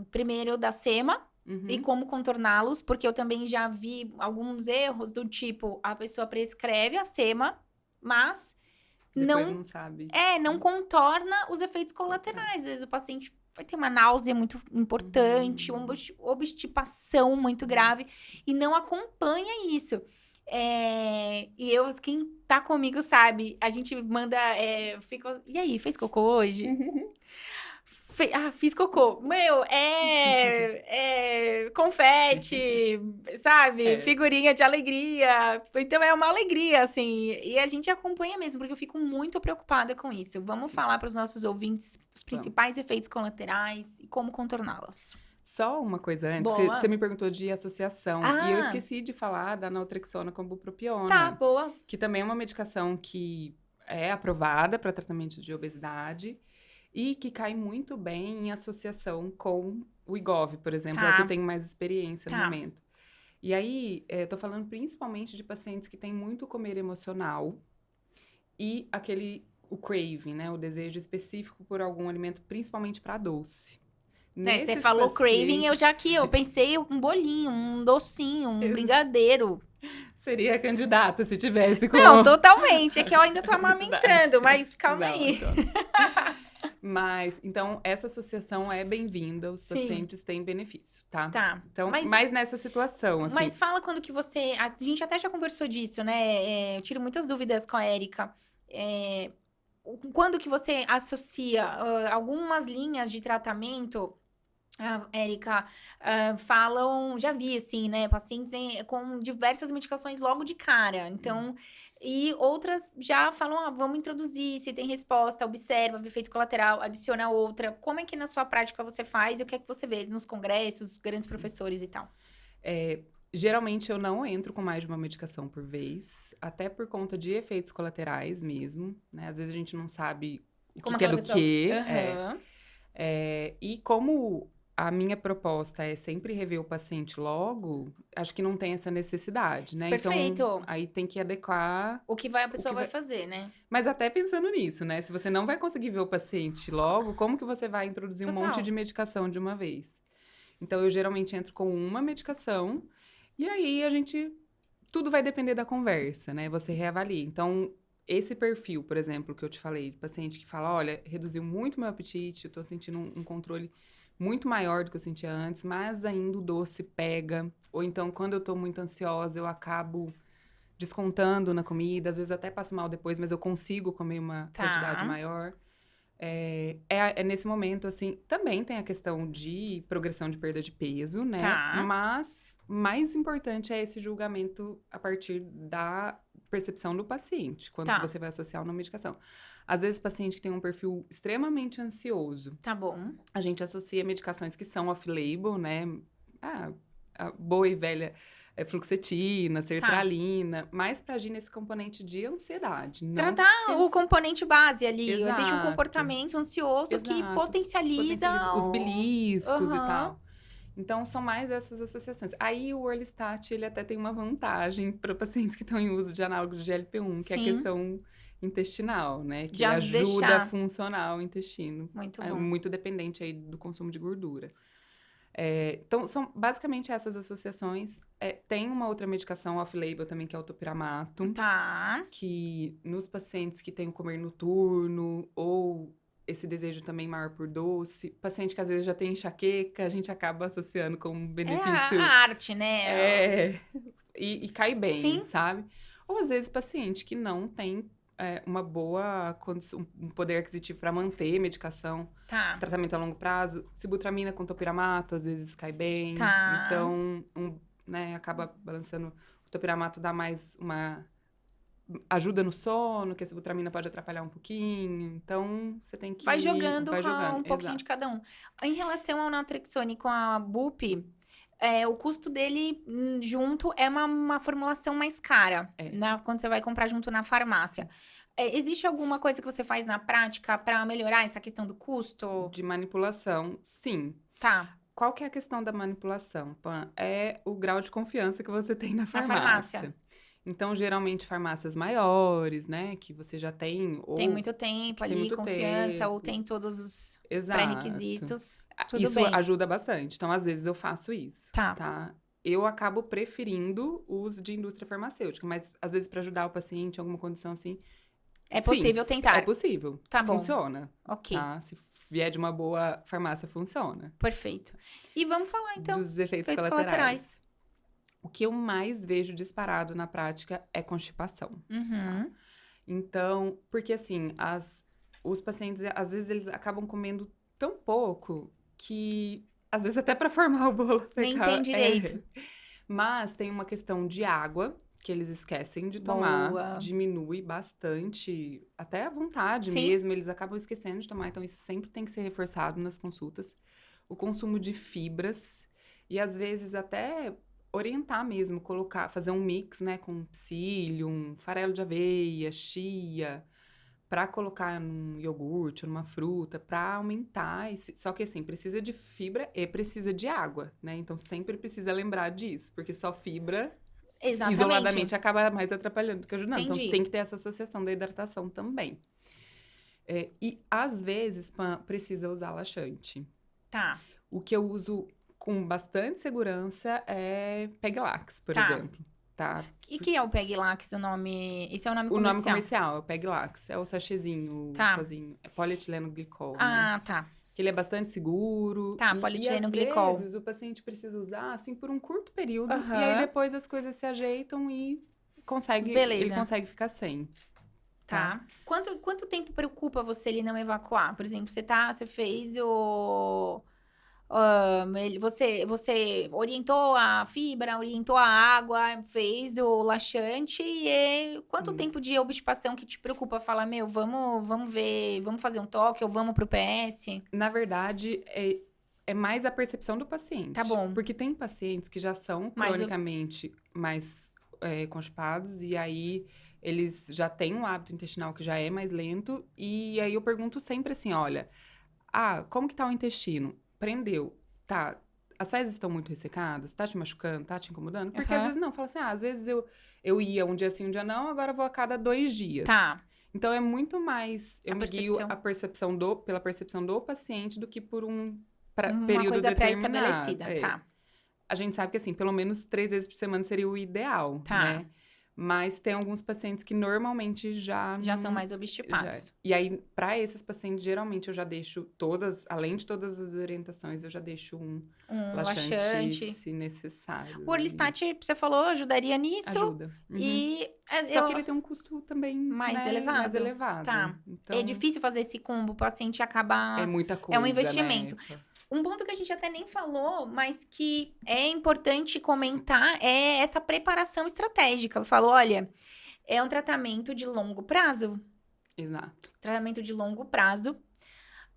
Primeiro da sema. E como contorná-los, porque eu também já vi alguns erros do tipo, a pessoa prescreve a sema, mas Depois não sabe. não contorna os efeitos colaterais. Às vezes o paciente vai ter uma náusea muito importante, uma obstipação muito grave, e não acompanha isso. E quem tá comigo sabe, a gente manda, e aí, fez cocô hoje? Fiz cocô. Meu, confete, sabe? Figurinha de alegria. Então, é uma alegria, assim. E a gente acompanha mesmo, porque eu fico muito preocupada com isso. Vamos falar para os nossos ouvintes os principais efeitos colaterais e como contorná-los. Só uma coisa antes, que Boa. você me perguntou de associação. E eu esqueci de falar da naltrexona com bupropiona. Tá, boa. Que também é uma medicação que é aprovada para tratamento de obesidade e que cai muito bem em associação com o Wegovy, por exemplo, é o que eu tenho mais experiência no momento. E aí, eu tô falando principalmente de pacientes que têm muito comer emocional e o craving, né? O desejo específico por algum alimento, principalmente para doce. Você falou craving, eu pensei um bolinho, um docinho, um brigadeiro. Seria candidata se tivesse com... Não, totalmente. É que eu ainda tô amamentando, mas calma aí. Então. Mas, então, essa associação é bem-vinda, os pacientes têm benefício, tá? Tá. Então, mas nessa situação, assim... Mas fala quando que você... A gente até já conversou disso, né? Eu tiro muitas dúvidas com a Érica. Quando que você associa algumas linhas de tratamento... Érica, falam, já vi assim, né, pacientes com diversas medicações logo de cara, então, e outras já falam, vamos introduzir, se tem resposta, observa, vê efeito colateral, adiciona outra, como é que na sua prática você faz e o que é que você vê nos congressos, grandes professores e tal? Geralmente eu não entro com mais de uma medicação por vez, até por conta de efeitos colaterais mesmo, né, às vezes a gente não sabe o que é do que, e como... A minha proposta é sempre rever o paciente logo, acho que não tem essa necessidade, né? Perfeito. Então, aí tem que adequar... O que a pessoa vai fazer, né? Mas até pensando nisso, né? Se você não vai conseguir ver o paciente logo, como que você vai introduzir um monte de medicação de uma vez? Então, eu geralmente entro com uma medicação e aí tudo vai depender da conversa, né? Você reavalia. Então, esse perfil, por exemplo, que eu te falei, de paciente que fala, olha, reduziu muito meu apetite, eu tô sentindo um controle... muito maior do que eu sentia antes, mas ainda o doce pega. Ou então, quando eu tô muito ansiosa, eu acabo descontando na comida. Às vezes até passo mal depois, mas eu consigo comer uma quantidade maior. É nesse momento, assim... Também tem a questão de progressão de perda de peso, né? Mas mais importante é esse julgamento a partir da percepção do paciente. Quando você vai associar uma medicação. Às vezes, paciente que tem um perfil extremamente ansioso. Tá bom. A gente associa medicações que são off-label, né? A boa e velha fluoxetina, sertralina. Mais pra agir nesse componente de ansiedade. Tratar o componente base ali. Exato. Existe um comportamento ansioso que potencializa os beliscos e tal. Então, são mais essas associações. Aí, o Orlistat, ele até tem uma vantagem para pacientes que estão em uso de análogos de GLP-1, que é a questão intestinal, né? Que ajuda a funcionar o intestino. Muito bom. Muito dependente aí do consumo de gordura. Então, são basicamente essas associações. Tem uma outra medicação off-label também, que é o topiramato. Que nos pacientes que têm o comer noturno ou... esse desejo também maior por doce. Paciente que às vezes já tem enxaqueca, a gente acaba associando com um benefício... É a arte, né? E cai bem, sabe? Ou às vezes paciente que não tem uma boa condição, um poder aquisitivo para manter medicação, tratamento a longo prazo. Sibutramina com topiramato, às vezes cai bem. Então, né, acaba balançando. O topiramato dá mais uma... ajuda no sono, que a sibutramina pode atrapalhar um pouquinho. Então, você tem que... Vai jogando um pouquinho de cada um. Em relação ao naltrexone com a bup, o custo dele junto é uma formulação mais cara, né? Quando você vai comprar junto na farmácia. Existe alguma coisa que você faz na prática para melhorar essa questão do custo? De manipulação, sim. Qual que é a questão da manipulação, Pan? É o grau de confiança que você tem na farmácia. Então, geralmente, farmácias maiores, né? Que você já tem... Ou tem muito tempo ali, confiança, ou tem todos os pré-requisitos. Tudo bem. Isso ajuda bastante. Então, às vezes, eu faço isso. Tá? Eu acabo preferindo os de indústria farmacêutica. Mas, às vezes, para ajudar o paciente em alguma condição assim... É possível tentar? É possível. Funciona. Ok. Se vier de uma boa farmácia, funciona. Perfeito. E vamos falar, então, dos efeitos colaterais. O que eu mais vejo disparado na prática é constipação. Então, porque assim, os pacientes, às vezes, eles acabam comendo tão pouco que, às vezes, até para formar o bolo... nem tem direito. Mas tem uma questão de água, que eles esquecem de tomar. Diminui bastante, até a vontade mesmo, eles acabam esquecendo de tomar. Então, isso sempre tem que ser reforçado nas consultas. o consumo de fibras e, às vezes, até orientar mesmo, fazer um mix, né, com psyllium, farelo de aveia, chia, para colocar num iogurte ou numa fruta, para aumentar esse... Só que, assim, precisa de fibra e precisa de água, né? Então, sempre precisa lembrar disso, porque só fibra... Exatamente. Isoladamente acaba mais atrapalhando do que ajudando. Entendi. Então, tem que ter essa associação da hidratação também. E, às vezes, precisa usar laxante. Tá. O que eu uso com bastante segurança é Peglax, por exemplo. Tá? E que é o Peglax, o nome... Esse é o nome O comercial? nome comercial é o Peglax. É o sachêzinho, Tá. o pozinho. É polietileno glicol, né? Ah, tá. Que ele é bastante seguro. Tá, polietileno glicol. Às vezes, o paciente precisa usar, assim, por um curto período. Aham. E aí, depois, as coisas se ajeitam e Beleza. ele consegue ficar sem. Tá. Quanto tempo preocupa você ele não evacuar? Por exemplo, você fez o... você orientou a fibra, orientou a água, fez o laxante e quanto tempo de obstipação que te preocupa? Fala, vamos ver, vamos fazer um toque ou vamos pro PS? Na verdade, é mais a percepção do paciente. Tá bom. Porque tem pacientes que já são cronicamente mais constipados e aí eles já têm um hábito intestinal que já é mais lento e aí eu pergunto sempre assim, olha, como que tá o intestino? Prendeu, tá? As fezes estão muito ressecadas? Tá te machucando? Tá te incomodando? Porque às vezes não, fala assim, às vezes eu ia um dia sim, um dia não, agora eu vou a cada 2 dias. Tá. Então, é muito mais, eu me guio pela percepção do paciente do que por um período coisa determinado. pré-estabelecida, tá. A gente sabe que, assim, pelo menos 3 vezes por semana seria o ideal, né? Mas tem alguns pacientes que normalmente já são mais obstipados. E aí, para esses pacientes, geralmente eu já deixo além de todas as orientações, eu já deixo um laxante, se necessário. O Orlistat, você falou, ajudaria nisso? Ajuda. Só que ele tem um custo também mais elevado. Tá. Então, é difícil fazer esse combo, o paciente acaba... É muita coisa, É um investimento. Né? Um ponto que a gente até nem falou, mas que é importante comentar, é essa preparação estratégica. Eu falo, olha, é um tratamento de longo prazo. Exato. Tratamento de longo prazo.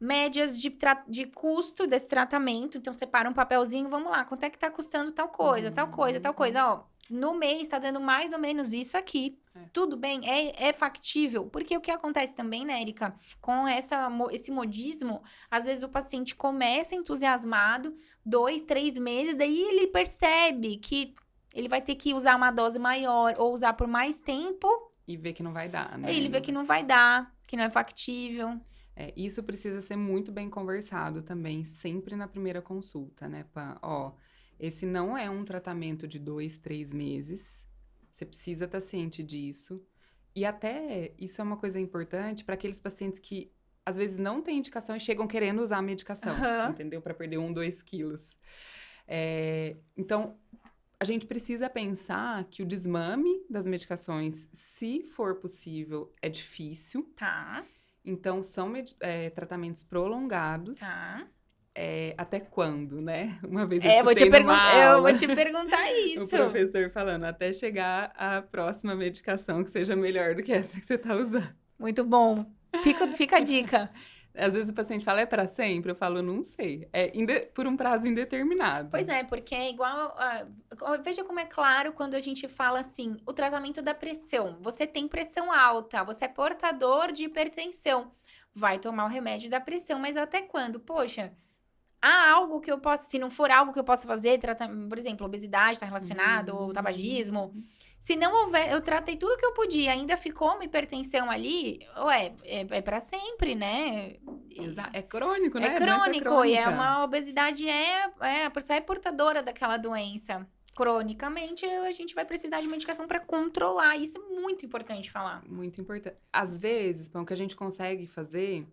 Médias de custo desse tratamento. Então, separa um papelzinho, vamos lá, quanto é que tá custando tal coisa, tal coisa, tal coisa. Ó, no mês tá dando mais ou menos isso aqui. Tudo bem? É factível? Porque o que acontece também, né, Erika? Com esse modismo, às vezes o paciente começa entusiasmado, 2, 3 meses, daí ele percebe que ele vai ter que usar uma dose maior ou usar por mais tempo. E vê que não vai dar, né? Aí ele vê que não vai dar, que não é factível. Isso precisa ser muito bem conversado também, sempre na primeira consulta, né? Esse não é um tratamento de 2, 3 meses. Você precisa estar ciente disso. E até isso é uma coisa importante para aqueles pacientes que, às vezes, não têm indicação e chegam querendo usar a medicação, entendeu? Para perder 1, 2 quilos. Então, a gente precisa pensar que o desmame das medicações, se for possível, é difícil. Tá. Então, são tratamentos prolongados. Tá. Até quando, né? Uma vez eu vou te perguntar isso. O professor falando, até chegar a próxima medicação que seja melhor do que essa que você tá usando. Muito bom. Fica a dica. Às vezes o paciente fala, é para sempre? Eu falo, não sei. Por um prazo indeterminado. Pois é, porque é igual... veja como é claro quando a gente fala assim, o tratamento da pressão. Você tem pressão alta, você é portador de hipertensão. Vai tomar o remédio da pressão, mas até quando? Poxa, há algo que eu possa... Se não for algo que eu possa fazer, por exemplo, obesidade está relacionado, ou tabagismo... Se não houver, eu tratei tudo que eu podia, ainda ficou uma hipertensão ali, é para sempre, né? Exato. É crônico, né? É crônico, e uma obesidade, a pessoa é portadora daquela doença. Cronicamente, a gente vai precisar de medicação para controlar, isso é muito importante falar. Muito importante. Às vezes, o que a gente consegue fazer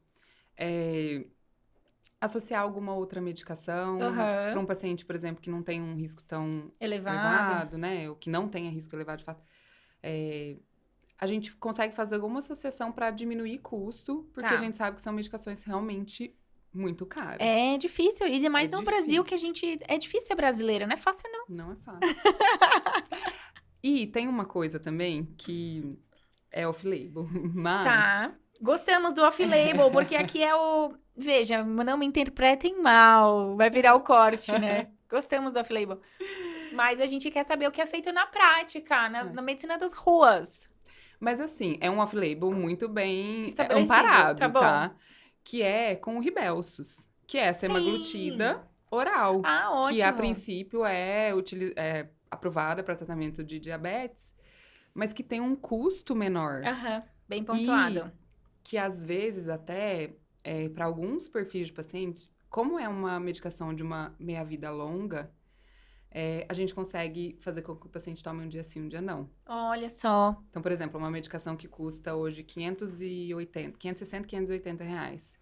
é associar alguma outra medicação para um paciente, por exemplo, que não tem um risco tão elevado, né? Ou que não tenha risco elevado, de fato. A gente consegue fazer alguma associação para diminuir custo, porque a gente sabe que são medicações realmente muito caras. É difícil, e demais no Brasil, que a gente... É difícil ser brasileira, não é fácil, não. Não é fácil. E tem uma coisa também que é off-label, mas... Tá. Gostamos do off-label, porque aqui é Veja, não me interpretem mal, vai virar o corte, né? Gostamos do off-label. Mas a gente quer saber o que é feito na prática, na medicina das ruas. Mas assim, é um off-label muito bem Estabelecido, amparado, tá bom. tá? Que é com o Ribelsus, que é semaglutida oral. Ah, ótimo. Que a princípio é aprovada para tratamento de diabetes, mas que tem um custo menor. Aham, bem pontuado. E que às vezes até, para alguns perfis de pacientes, como é uma medicação de uma meia-vida longa, a gente consegue fazer com que o paciente tome um dia sim, um dia não. Olha só. Então, por exemplo, uma medicação que custa hoje 560, 580 reais.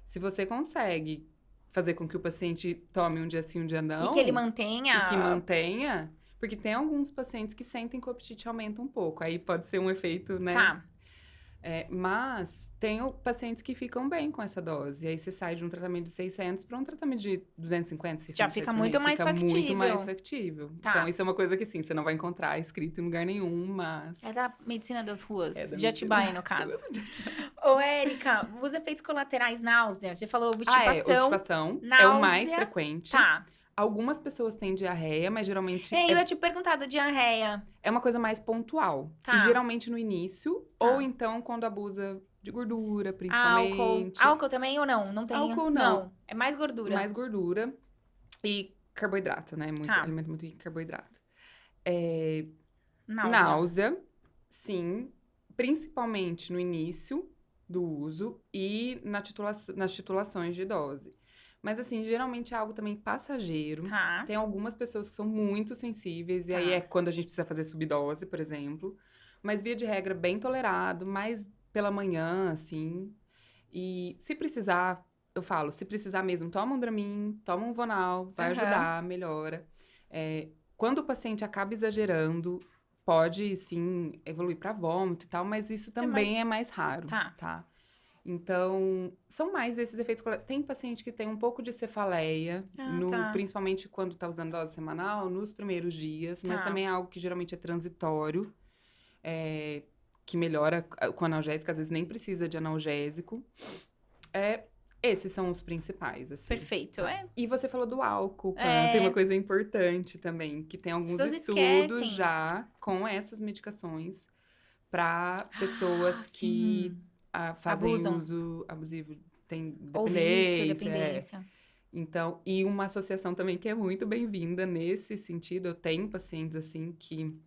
Se você consegue fazer com que o paciente tome um dia sim, um dia não... E que ele mantenha... E que mantenha... Porque tem alguns pacientes que sentem que o apetite aumenta um pouco. Aí pode ser um efeito, né? Tá. Mas tem pacientes que ficam bem com essa dose. Aí você sai de um tratamento de 600 para um tratamento de 250, 600 Já fica muito mais factível. Muito mais factível. Tá. Então, isso é uma coisa que, sim, você não vai encontrar escrito em lugar nenhum, mas... É da medicina das ruas, É da de Atibaia, no caso. Ô, Érica, os efeitos colaterais, náusea, você falou obstipação. Obstipação náusea, é o mais frequente. Tá. Algumas pessoas têm diarreia, mas geralmente Eu ia te perguntar da diarreia. é uma coisa mais pontual. Tá. E geralmente no início, Tá. ou então quando abusa de gordura, principalmente. Álcool também ou não? Não tem? Álcool, não. É mais gordura. Mais gordura e carboidrato, né? Muito, Tá. alimento muito rico em carboidrato. Náusea. Náusea, sim. Principalmente no início do uso e nas titulações de dose. Mas, assim, geralmente é algo também passageiro. Tá. Tem algumas pessoas que são muito sensíveis, e Tá. aí é quando a gente precisa fazer subdose, por exemplo. Mas, via de regra, bem tolerado, mais pela manhã, assim. E se precisar, eu falo, se precisar mesmo, toma um Dramin, toma um Vonal, vai ajudar, melhora. Quando o paciente acaba exagerando, pode, sim, evoluir para vômito e tal, mas isso também é mais raro, tá? Então, são mais esses efeitos colaterais. Tem paciente que tem um pouco de cefaleia, principalmente quando tá usando dose semanal, nos primeiros dias, mas também é algo que geralmente é transitório, que melhora com analgésico, às vezes nem precisa de analgésico. Esses são os principais, assim. Perfeito. E você falou do álcool, tem uma coisa importante também, que tem alguns estudos já com essas medicações para pessoas que fazem uso abusivo, tem dependência. Então, e uma associação também que é muito bem-vinda nesse sentido. Eu tenho pacientes, assim, que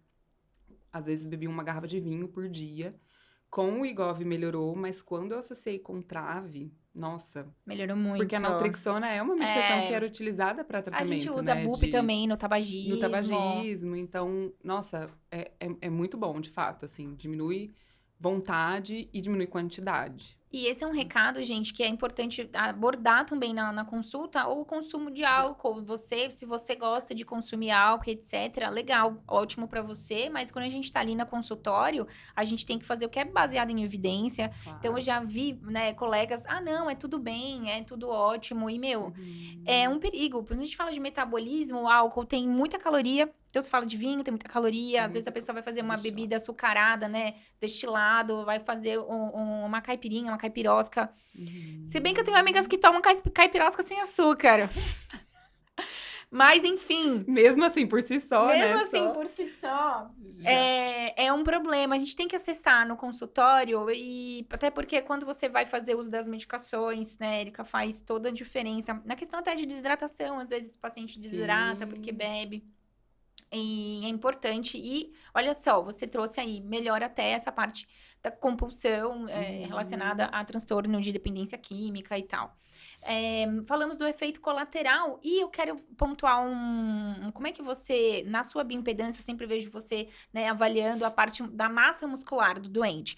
às vezes bebiam uma garrafa de vinho por dia. Com o IGOV melhorou, mas quando eu associei com trave, nossa... Melhorou muito. Porque a naltrexona é uma medicação que era utilizada para tratamento, a gente usa BUP também no tabagismo. No tabagismo, então, nossa, é muito bom, de fato, assim, diminui vontade e diminui quantidade. E esse é um recado, gente, que é importante abordar também na consulta, ou o consumo de álcool. Se você gosta de consumir álcool, etc., legal, ótimo pra você, mas quando a gente tá ali no consultório, a gente tem que fazer o que é baseado em evidência. Claro. Então, eu já vi, né, colegas, não, é tudo bem, é tudo ótimo, e, é um perigo. Quando a gente fala de metabolismo, o álcool tem muita caloria. Então, você fala de vinho, tem muita caloria. Às vezes, a pessoa vai fazer uma bebida açucarada, né? Destilado, vai fazer uma caipirinha, uma caipirosca. Se bem que eu tenho amigas que tomam caipirosca sem açúcar. Mas, enfim... Mesmo assim, por si só, Mesmo assim, por si só, é um problema. A gente tem que acessar no consultório, e até porque quando você vai fazer uso das medicações, né, Érica, faz toda a diferença. Na questão até de desidratação, às vezes o paciente desidrata porque bebe. E é importante. E, olha só, você trouxe aí, melhora até essa parte da compulsão relacionada a transtorno de dependência química e tal. Falamos do efeito colateral e eu quero pontuar como é que você, na sua bioimpedância, eu sempre vejo você, né, avaliando a parte da massa muscular do doente.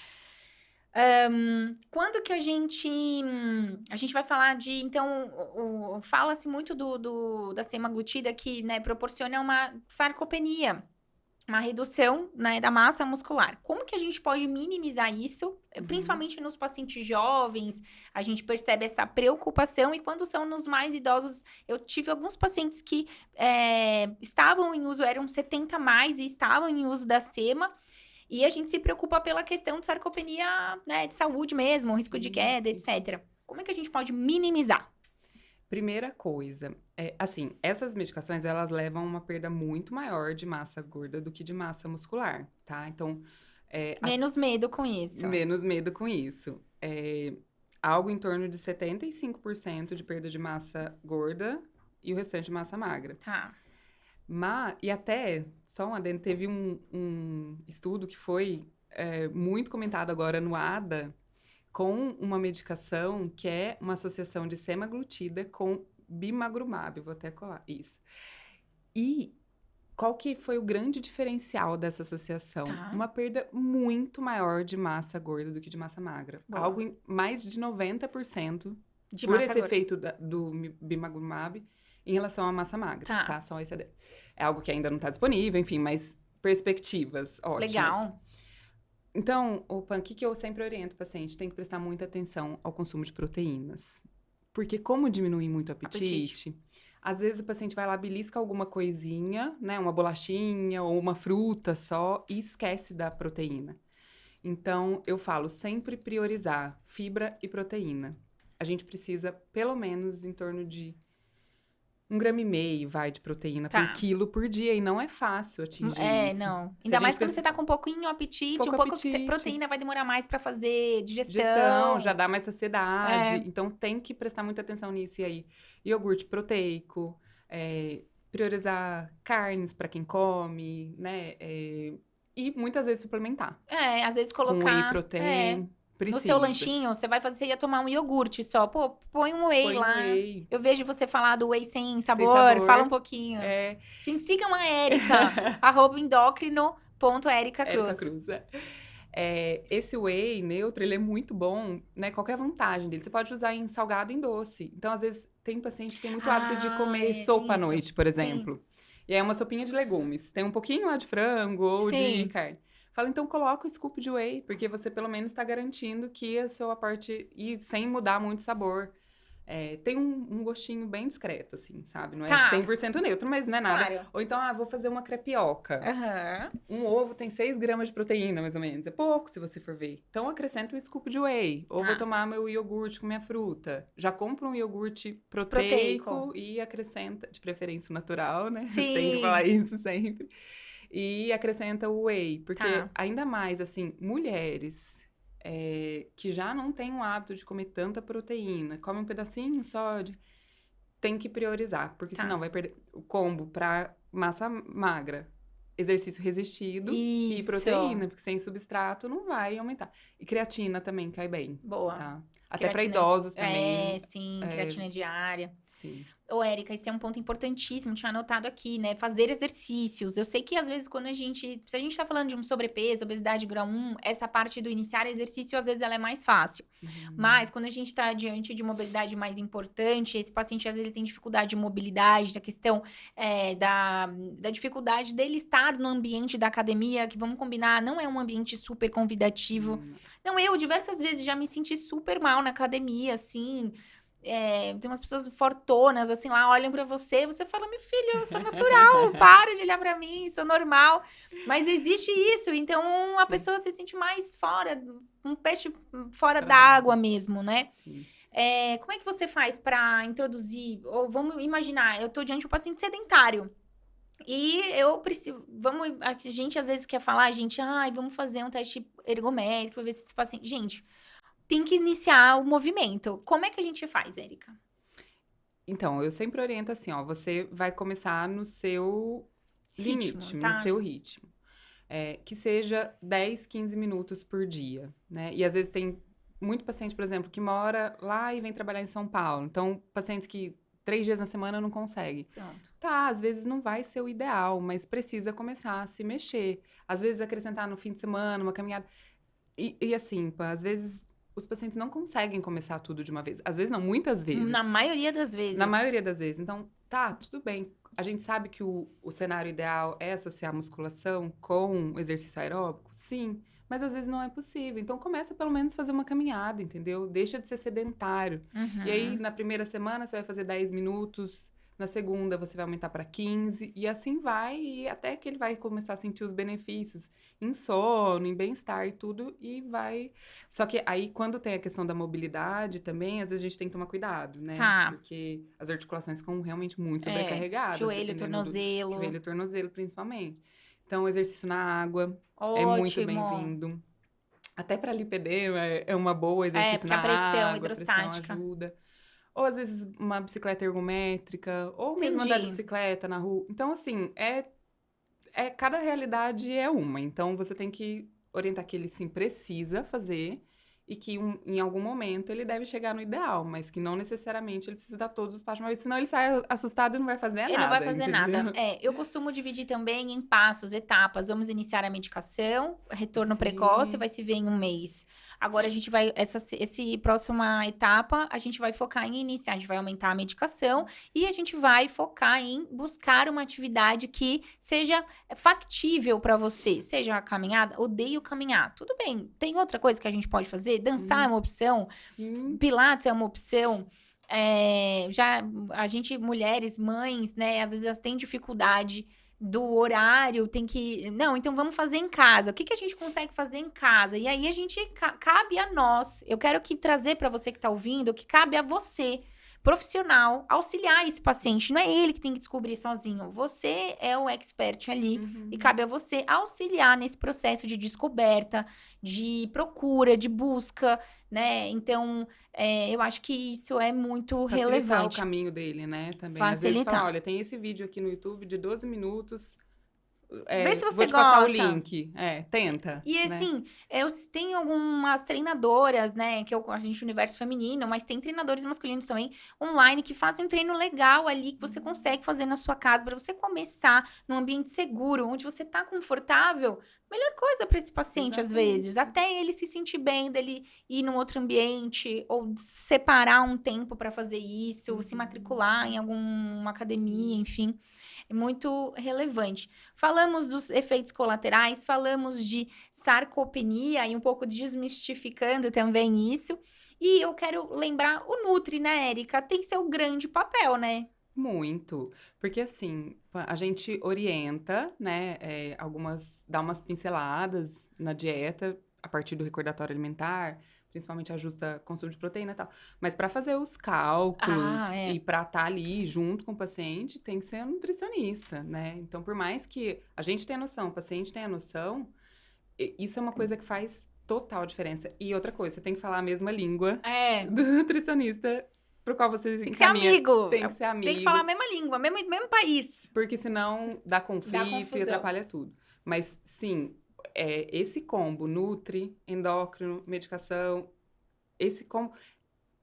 Quando que a gente vai falar de, então, fala-se muito da semaglutida que, né, proporciona uma sarcopenia, uma redução, né, da massa muscular. Como que a gente pode minimizar isso, principalmente nos pacientes jovens? A gente percebe essa preocupação, e quando são nos mais idosos, eu tive alguns pacientes que estavam em uso, eram 70 mais e estavam em uso da sema. E a gente se preocupa pela questão de sarcopenia, né, de saúde mesmo, risco de queda, etc. Como é que a gente pode minimizar? Primeira coisa, assim, essas medicações, elas levam a uma perda muito maior de massa gorda do que de massa muscular, tá? Então, Menos medo com isso. menos medo com isso. Algo em torno de 75% de perda de massa gorda e o restante de massa magra. Tá. E até, só um adendo, teve um estudo que foi muito comentado agora no ADA, com uma medicação que é uma associação de semaglutida com bimagrumab. Vou até colar isso. E qual que foi o grande diferencial dessa associação? Tá. Uma perda muito maior de massa gorda do que de massa magra. Boa. Algo em mais de 90% De por massa esse gorda. efeito do bimagrumab em relação à massa magra, tá? Só esse é algo que ainda não está disponível, enfim, mas perspectivas ótimas. Legal. Então, Pan, o que eu sempre oriento o paciente? Tem que prestar muita atenção ao consumo de proteínas. Porque como diminui muito o apetite, às vezes o paciente vai lá, belisca alguma coisinha, né? Uma bolachinha ou uma fruta só e esquece da proteína. Então, eu falo sempre priorizar fibra e proteína. A gente precisa, pelo menos, em torno de 1,5 gramas de proteína por quilo por dia. E não é fácil atingir isso. Não. Ainda mais quando você tá com um pouquinho apetite, proteína vai demorar mais pra fazer digestão. Já dá mais saciedade. Então, tem que prestar muita atenção nisso. E aí, iogurte proteico, priorizar carnes pra quem come, né? E muitas vezes suplementar. Às vezes colocar... Com whey protein. No seu lanchinho, você ia tomar um iogurte só. Pô, põe um whey lá. Eu vejo você falar do whey sem sabor. Fala um pouquinho. Gente, sigam a Érica. @endócrino.ericacruz. Esse whey neutro, ele é muito bom, né? Qual que é a vantagem dele? Você pode usar em salgado e em doce. Então, às vezes, tem paciente que tem muito hábito de comer sopa à noite, por exemplo. Sim. E aí, é uma sopinha de legumes. Tem um pouquinho lá de frango ou de carne. Fala, então coloca o scoop de whey, porque você pelo menos está garantindo que o seu aporte, e sem mudar muito o sabor, tem um gostinho bem discreto, assim, sabe? Não é 100% neutro, mas não é nada. Claro. Ou então, vou fazer uma crepioca. Um ovo tem 6 gramas de proteína, mais ou menos. É pouco, se você for ver. Então, acrescenta um scoop de whey. Ou vou tomar meu iogurte com minha fruta. Já compra um iogurte proteico e acrescenta, de preferência natural, né? Sim. Tem que falar isso sempre. E acrescenta o whey, porque ainda mais, assim, mulheres que já não têm o hábito de comer tanta proteína, come um pedacinho só tem que priorizar, porque senão vai perder o combo para massa magra, exercício resistido e proteína, porque sem substrato não vai aumentar. E creatina também cai bem. Boa. Tá? Até para idosos também. Sim, creatina diária. Sim. Ô, Érica, esse é um ponto importantíssimo, tinha anotado aqui, né? Fazer exercícios. Eu sei que, às vezes, se a gente tá falando de um sobrepeso, obesidade grau 1, essa parte do iniciar exercício, às vezes, ela é mais fácil. Mas, quando a gente tá diante de uma obesidade mais importante, esse paciente, às vezes, ele tem dificuldade de mobilidade, da questão da dificuldade dele estar no ambiente da academia, que, vamos combinar, não é um ambiente super convidativo. Não, eu, diversas vezes, já me senti super mal na academia, assim... tem umas pessoas fortonas, assim, lá, olham pra você fala, meu filho, eu sou natural, para de olhar pra mim, sou normal. Mas existe isso, então a pessoa se sente mais fora, um peixe fora d'água mesmo, né? Sim. Como é que você faz pra introduzir, ou vamos imaginar, eu tô diante de um paciente sedentário, e eu preciso, a gente às vezes quer falar, vamos fazer um teste ergométrico, pra ver se esse paciente, gente... Tem que iniciar o movimento. Como é que a gente faz, Érica? Então, eu sempre oriento assim, você vai começar no seu limite, no seu ritmo. Que seja 10, 15 minutos por dia, né? E às vezes tem muito paciente, por exemplo, que mora lá e vem trabalhar em São Paulo. Então, pacientes que 3 dias na semana não conseguem. Pronto. Às vezes não vai ser o ideal, mas precisa começar a se mexer. Às vezes acrescentar no fim de semana, uma caminhada. E assim, às vezes... Os pacientes não conseguem começar tudo de uma vez. Às vezes não, muitas vezes. Na maioria das vezes. Na maioria das vezes. Então, tudo bem. A gente sabe que o cenário ideal é associar musculação com exercício aeróbico? Sim. Mas às vezes não é possível. Então, começa pelo menos a fazer uma caminhada, entendeu? Deixa de ser sedentário. E aí, na primeira semana, você vai fazer 10 minutos. na segunda você vai aumentar para 15, e assim vai, e até que ele vai começar a sentir os benefícios em sono, em bem-estar e tudo, e vai... Só que aí, quando tem a questão da mobilidade também, às vezes a gente tem que tomar cuidado, né? Tá. Porque as articulações ficam realmente muito É, sobrecarregadas, joelho, dependendo do tornozelo. joelho e tornozelo, principalmente. Então, o exercício na água é muito Ótimo. bem-vindo. Até para lipedema é uma boa exercício Porque na a pressão água, a pressão hidrostática. ajuda. Ou às vezes uma bicicleta ergométrica, ou mesmo andar de Entendi. bicicleta na rua. Então, assim, cada realidade é uma. Então, você tem que orientar que ele sim precisa fazer e que em algum momento ele deve chegar no ideal, mas que não necessariamente ele precisa dar todos os passos de uma vez, senão ele sai assustado e não vai fazer Ele não vai nada, fazer entendeu? nada. Eu costumo dividir também em passos, etapas. Vamos iniciar a medicação, retorno precoce, Sim. vai se ver em um mês. Agora a gente vai, esse próxima etapa, a gente vai focar em iniciar, a gente vai aumentar a medicação e a gente vai focar em buscar uma atividade que seja factível para você. Seja a caminhada, odeio caminhar. Tudo bem, tem outra coisa que a gente pode fazer? Dançar é uma opção, Sim. Pilates é uma opção. Já a gente, mulheres, mães, né, às vezes elas têm dificuldade do horário, tem que... Não, então vamos fazer em casa. O que a gente consegue fazer em casa? E aí a gente, cabe a nós. Eu quero trazer para você que tá ouvindo, que cabe a você, profissional, auxiliar esse paciente. Não é ele que tem que descobrir sozinho. Você é o expert ali. E cabe a você auxiliar nesse processo de descoberta, de procura, de busca, né? Então, eu acho que isso é muito Facilitar relevante. o caminho dele, né, também. Às vezes Facilitar. fala, olha, tem esse vídeo aqui no YouTube de 12 minutos, Vê se vou você te passar o gosta. link. Tenta, E né? assim, eu tenho algumas treinadoras, né, a gente universo feminino, mas tem treinadores masculinos também online que fazem um treino legal ali que você consegue fazer na sua casa para você começar num ambiente seguro, onde você tá confortável. Melhor coisa para esse paciente às Exatamente. vezes, até ele se sentir bem dele ir num outro ambiente ou separar um tempo para fazer isso, se matricular em alguma academia, enfim. É muito relevante. Falamos dos efeitos colaterais, falamos de sarcopenia e um pouco desmistificando também isso. E eu quero lembrar o Nutri, né, Érica? Tem seu grande papel, né? Muito. Porque, assim, a gente orienta, né, dá umas pinceladas na dieta a partir do recordatório alimentar, principalmente ajusta consumo de proteína e tal. Mas para fazer os cálculos e para estar ali junto com o paciente, tem que ser um nutricionista, né? Então, por mais que a gente tenha noção, o paciente tenha noção, isso é uma coisa que faz total diferença. E outra coisa, você tem que falar a mesma língua do nutricionista pro qual você Tem que ser encaminha. amigo. Tem que ser amigo. Tem que falar a mesma língua, mesmo país. Porque senão dá conflito e confusão. atrapalha tudo. Mas, sim, esse combo, nutri, endócrino, medicação, esse combo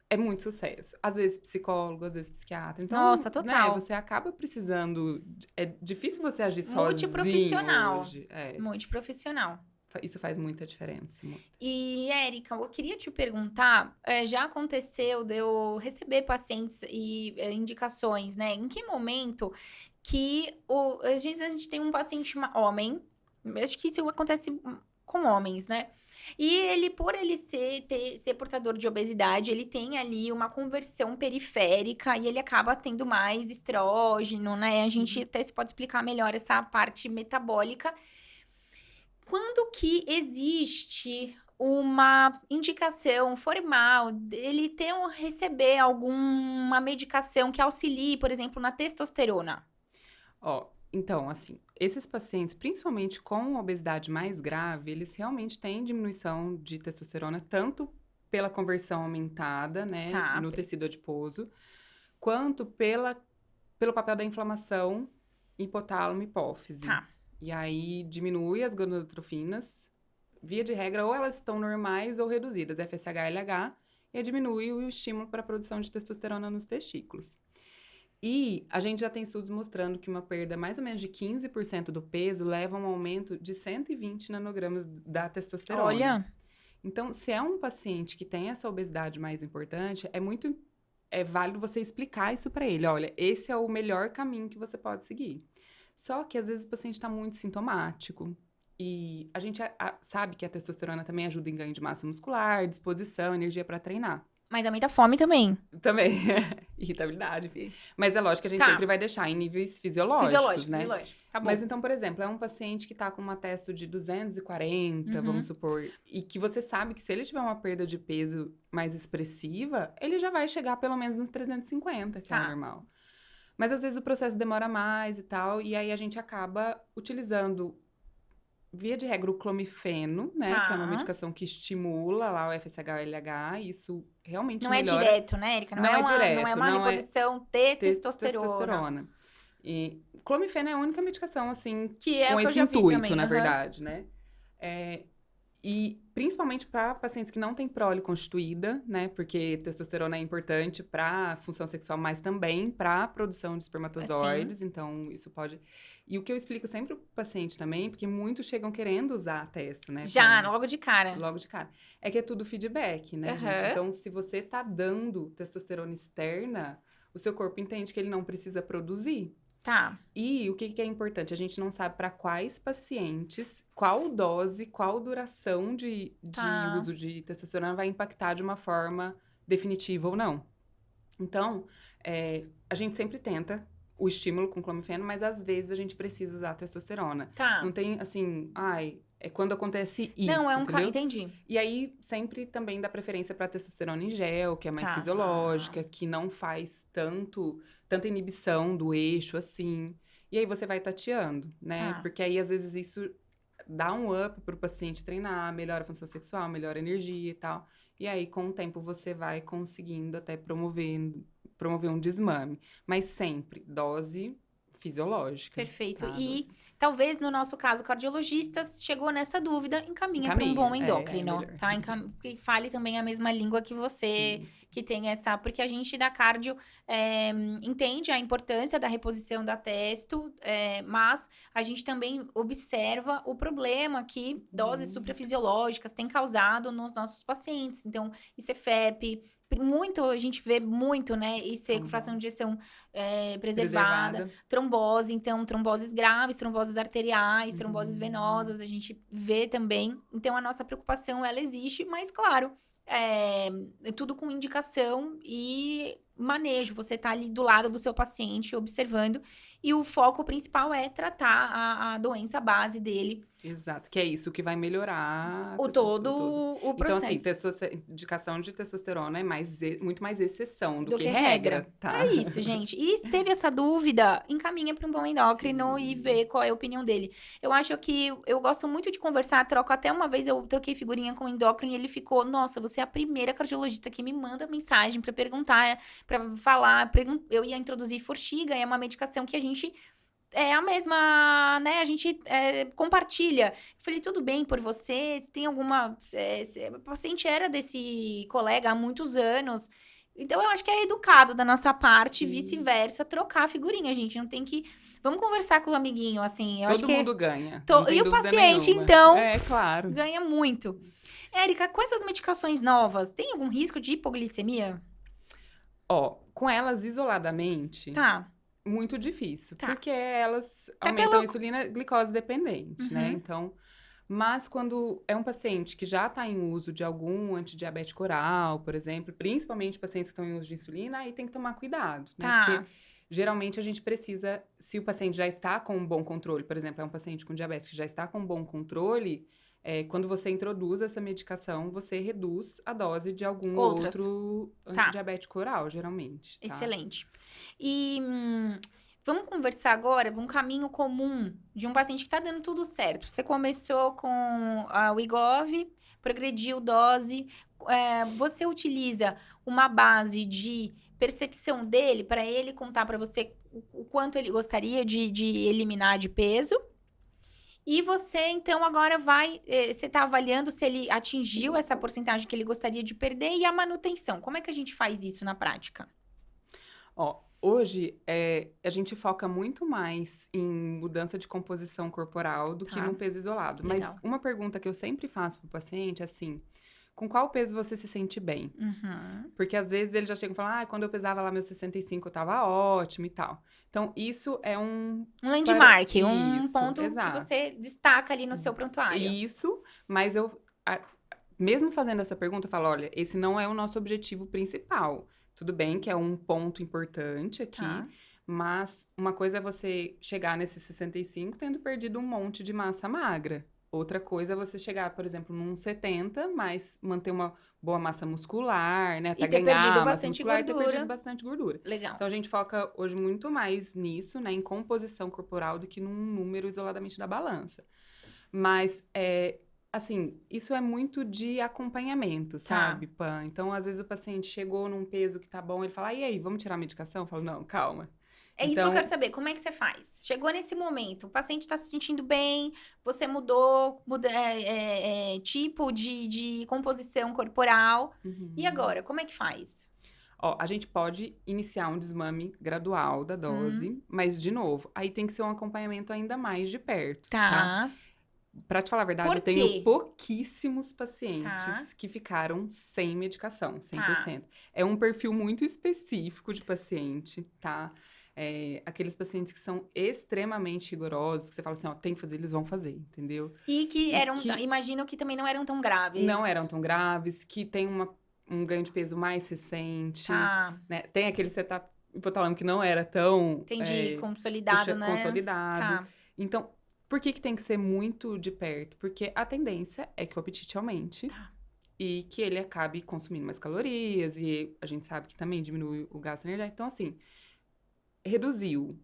é muito sucesso. Às vezes psicólogo, às vezes psiquiatra. Então, Nossa, total. Né, você acaba precisando... É difícil você agir sozinho Multiprofissional. hoje. Multiprofissional. Isso faz muita diferença. E, Érica, eu queria te perguntar, já aconteceu de eu receber pacientes e indicações, né? Em que momento que, às vezes a gente tem um paciente homem, acho que isso acontece com homens, né? E ele, por ele ser portador de obesidade, ele tem ali uma conversão periférica e ele acaba tendo mais estrógeno, né? A gente até se pode explicar melhor essa parte metabólica. Quando que existe uma indicação formal dele receber alguma medicação que auxilie, por exemplo, na testosterona? Então, assim, esses pacientes, principalmente com obesidade mais grave, eles realmente têm diminuição de testosterona, tanto pela conversão aumentada, né, no tecido adiposo, quanto pelo papel da inflamação hipotálamo e hipófise. E aí diminui as gonadotrofinas, via de regra, ou elas estão normais ou reduzidas, FSH e LH, e diminui o estímulo para a produção de testosterona nos testículos. E a gente já tem estudos mostrando que uma perda mais ou menos de 15% do peso leva a um aumento de 120 nanogramas da testosterona. Olha! Então, se é um paciente que tem essa obesidade mais importante, é válido você explicar isso para ele. Olha, esse é o melhor caminho que você pode seguir. Só que, às vezes, o paciente está muito sintomático. E a gente sabe que a testosterona também ajuda em ganho de massa muscular, disposição, energia para treinar. Mas aumenta a fome também. Também. Irritabilidade, enfim. Mas é lógico que a gente sempre vai deixar em níveis fisiológicos, né? Fisiológicos, tá bom. Mas então, por exemplo, é um paciente que tá com uma testo de 240, vamos supor, e que você sabe que se ele tiver uma perda de peso mais expressiva, ele já vai chegar pelo menos nos 350, que é o normal. Mas às vezes o processo demora mais e tal, e aí a gente acaba utilizando, via de regra, o clomifeno, né? Que é uma medicação que estimula lá o FSH-LH, e isso realmente não melhora. Não é direto, né, Erika? Não é direto. Não é uma reposição de testosterona. E clomifeno é a única medicação, assim, que é com o que esse eu já vi intuito, também, na verdade, né? E principalmente para pacientes que não têm prole constituída, né? Porque testosterona é importante para a função sexual, mas também para a produção de espermatozoides. Então, isso pode... E o que eu explico sempre pro paciente também, porque muitos chegam querendo usar a testo, né? Logo de cara. Logo de cara. É que é tudo feedback, né, gente? Então, se você tá dando testosterona externa, o seu corpo entende que ele não precisa produzir. E o que é importante? A gente não sabe para quais pacientes, qual dose, qual duração de uso de testosterona vai impactar de uma forma definitiva ou não. Então, a gente sempre tenta o estímulo com clomifeno, mas às vezes a gente precisa usar testosterona. Não tem, assim, é quando acontece isso, entendeu? Entendi. E aí, sempre também dá preferência para testosterona em gel, que é mais fisiológica, que não faz tanta inibição do eixo, assim. E aí, você vai tateando, né? Porque aí, às vezes, isso dá um up pro paciente treinar, melhora a função sexual, melhora a energia e tal. E aí, com o tempo, você vai conseguindo até promover um desmame. Mas sempre, dose fisiológica. Perfeito. E talvez, no nosso caso, cardiologistas, chegou nessa dúvida, encaminha para um bom endócrino, tá? Que fale também a mesma língua que você, que tem essa... Porque a gente da cardio entende a importância da reposição da testo, mas a gente também observa o problema que doses suprafisiológicas têm causado nos nossos pacientes. Então, ICFEP... a gente vê muito, né? IC com fração de ejeção preservada. Trombose, então, tromboses graves, tromboses arteriais, tromboses venosas, a gente vê também. Então, a nossa preocupação, ela existe, mas, claro, é tudo com indicação e manejo. Você tá ali do lado do seu paciente, observando, e o foco principal é tratar a doença base dele. Exato, que é isso que vai melhorar o processo. Então, assim, indicação de testosterona é muito mais exceção do que regra. Tá? É isso, gente. E teve essa dúvida, encaminha para um bom endócrino e vê qual é a opinião dele. Eu acho que eu gosto muito de conversar, troco até uma vez, eu troquei figurinha com o endócrino e ele ficou, nossa, você é a primeira cardiologista que me manda mensagem para perguntar, para falar. Eu ia introduzir Forxiga, é uma medicação que a gente... é a mesma, né? A gente compartilha. Eu falei, tudo bem por você? Tem alguma... o paciente era desse colega há muitos anos. Então, eu acho que é educado da nossa parte, vice-versa, trocar a figurinha, gente. Não tem que... Vamos conversar com o amiguinho, assim. Todo mundo ganha. E o paciente, então, claro, ganha muito. Érica, com essas medicações novas, tem algum risco de hipoglicemia? Com elas isoladamente... muito difícil, porque elas aumentam a insulina glicose dependente, né? Então, mas quando é um paciente que já está em uso de algum antidiabético oral, por exemplo, principalmente pacientes que estão em uso de insulina, aí tem que tomar cuidado, né? Porque geralmente a gente precisa, se o paciente já está com um bom controle, por exemplo, é um paciente com diabetes que já está com um bom controle, quando você introduz essa medicação, você reduz a dose de algum outro antidiabético oral, geralmente. Excelente. E vamos conversar agora um caminho comum de um paciente que está dando tudo certo. Você começou com a Wegovy, progrediu dose. Você utiliza uma base de percepção dele para ele contar para você o quanto ele gostaria de eliminar de peso. E você, então, agora você está avaliando se ele atingiu essa porcentagem que ele gostaria de perder e a manutenção. Como é que a gente faz isso na prática? Hoje, a gente foca muito mais em mudança de composição corporal do que num peso isolado. Legal. Mas uma pergunta que eu sempre faço pro paciente é assim... com qual peso você se sente bem? Porque às vezes ele já chega e fala, quando eu pesava lá meus 65 eu tava ótimo e tal. Então, isso é um landmark, um ponto que você destaca ali no seu prontuário. Isso, mas mesmo fazendo essa pergunta, eu falo, olha, esse não é o nosso objetivo principal. Tudo bem que é um ponto importante aqui, Tá. mas uma coisa é você chegar nesses 65 tendo perdido um monte de massa magra. Outra coisa é você chegar, por exemplo, num 70, mas manter uma boa massa muscular, né? Até E ter perdido ganhar massa bastante muscular e ter perdido gordura. bastante gordura. Legal. Então, a gente foca hoje muito mais nisso, né? Em composição corporal do que num número isoladamente da balança. Mas, assim, isso é muito de acompanhamento, sabe, Pan? Então, às vezes o paciente chegou num peso que tá bom, ele fala, e aí, vamos tirar a medicação? Eu falo, não, calma. É isso que eu quero saber. Como é que você faz? Chegou nesse momento, o paciente está se sentindo bem, você mudou tipo de composição corporal. E agora, como é que faz? Ó, a gente pode iniciar um desmame gradual da dose, mas, de novo, aí tem que ser um acompanhamento ainda mais de perto, tá? Tá. Pra te falar a verdade, Por eu tenho quê? pouquíssimos pacientes Tá. que ficaram sem medicação, 100%. Tá. É um perfil muito específico de paciente, tá? Aqueles pacientes que são extremamente rigorosos, que você fala assim, ó, tem que fazer, eles vão fazer, entendeu? E que eram, que imagino que também não eram tão graves. não eram tão graves, que tem um ganho de peso mais recente, Tá. né? Tem aquele setup hipotálamo que não era tão Entendi. Consolidado, né? consolidado. Tá. Então, por que tem que ser muito de perto? Porque a tendência é que o apetite aumente Tá. e que ele acabe consumindo mais calorias e a gente sabe que também diminui o gasto energético. Então, assim, reduziu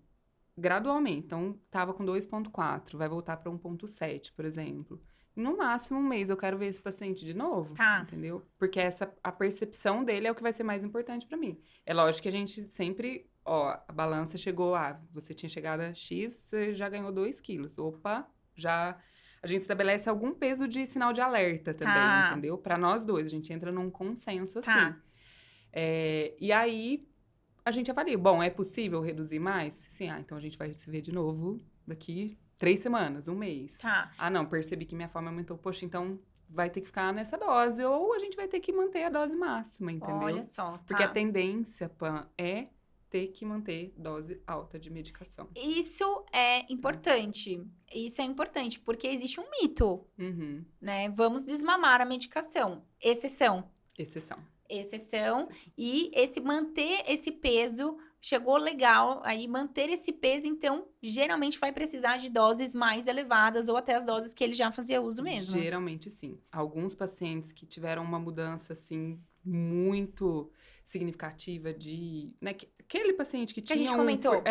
gradualmente. Então, tava com 2,4, vai voltar para 1,7, por exemplo. No máximo um mês eu quero ver esse paciente de novo, Tá. entendeu? Porque a percepção dele é o que vai ser mais importante para mim. É lógico que a gente sempre, ó, a balança chegou, você tinha chegado a X, você já ganhou 2 quilos. Opa, já... A gente estabelece algum peso de sinal de alerta também, Tá. entendeu? Para nós dois, a gente entra num consenso assim. Tá. E aí, a gente avalia. Bom, é possível reduzir mais? Sim, então a gente vai se ver de novo daqui 3 semanas, um mês. Tá. Não, percebi que minha fome aumentou. Poxa, então vai ter que ficar nessa dose. Ou a gente vai ter que manter a dose máxima, entendeu? Olha só. Tá. Porque a tendência, Pan, é ter que manter dose alta de medicação. Isso é importante. Isso é importante, porque existe um mito, Uhum. né? Vamos desmamar a medicação. Exceção. Exceção. E manter esse peso, chegou legal, aí manter esse peso, então, geralmente vai precisar de doses mais elevadas ou até as doses que ele já fazia uso mesmo. Geralmente, sim. Alguns pacientes que tiveram uma mudança, assim, muito significativa de... Né, aquele paciente que tinha a gente comentou.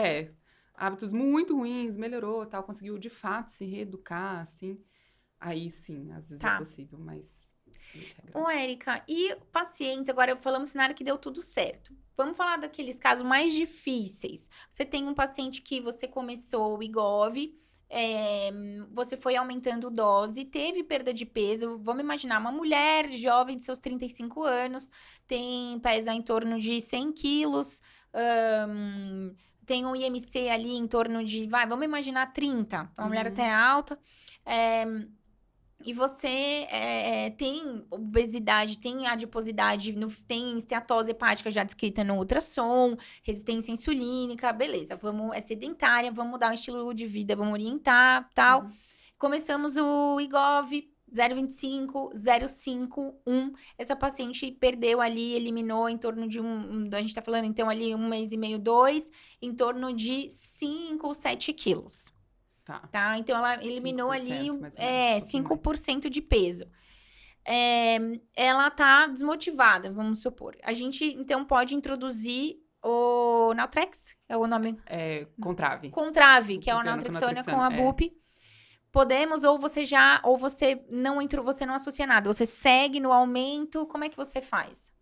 Hábitos muito ruins, melhorou, tal, conseguiu, de fato, se reeducar, assim. Aí, sim, às vezes é possível, mas... Ô, Érica, e pacientes, agora falamos cenário que deu tudo certo. Vamos falar daqueles casos mais difíceis. Você tem um paciente que você começou o IGOV, você foi aumentando dose, teve perda de peso. Vamos imaginar uma mulher jovem de seus 35 anos, pesa em torno de 100 quilos, tem um IMC ali em torno de, vamos imaginar 30. Então, uma mulher até alta. E você tem obesidade, tem adiposidade, tem esteatose hepática já descrita no ultrassom, resistência insulínica, beleza, é sedentária, vamos mudar o estilo de vida, vamos orientar, tal. Começamos o IGOV 0,25, 0,5, 1. Essa paciente perdeu ali, eliminou em torno de a gente tá falando então ali 1 mês e meio, 2, em torno de 5 ou 7 quilos. Tá? Então, ela eliminou ali 5% de peso. Ela tá desmotivada, vamos supor. A gente, então, pode introduzir o Naltrex, é o nome? Contrave. Contrave, que é o naltrexona com a BUP. Podemos, ou você não entrou, você não associa nada, você segue no aumento, como é que você faz?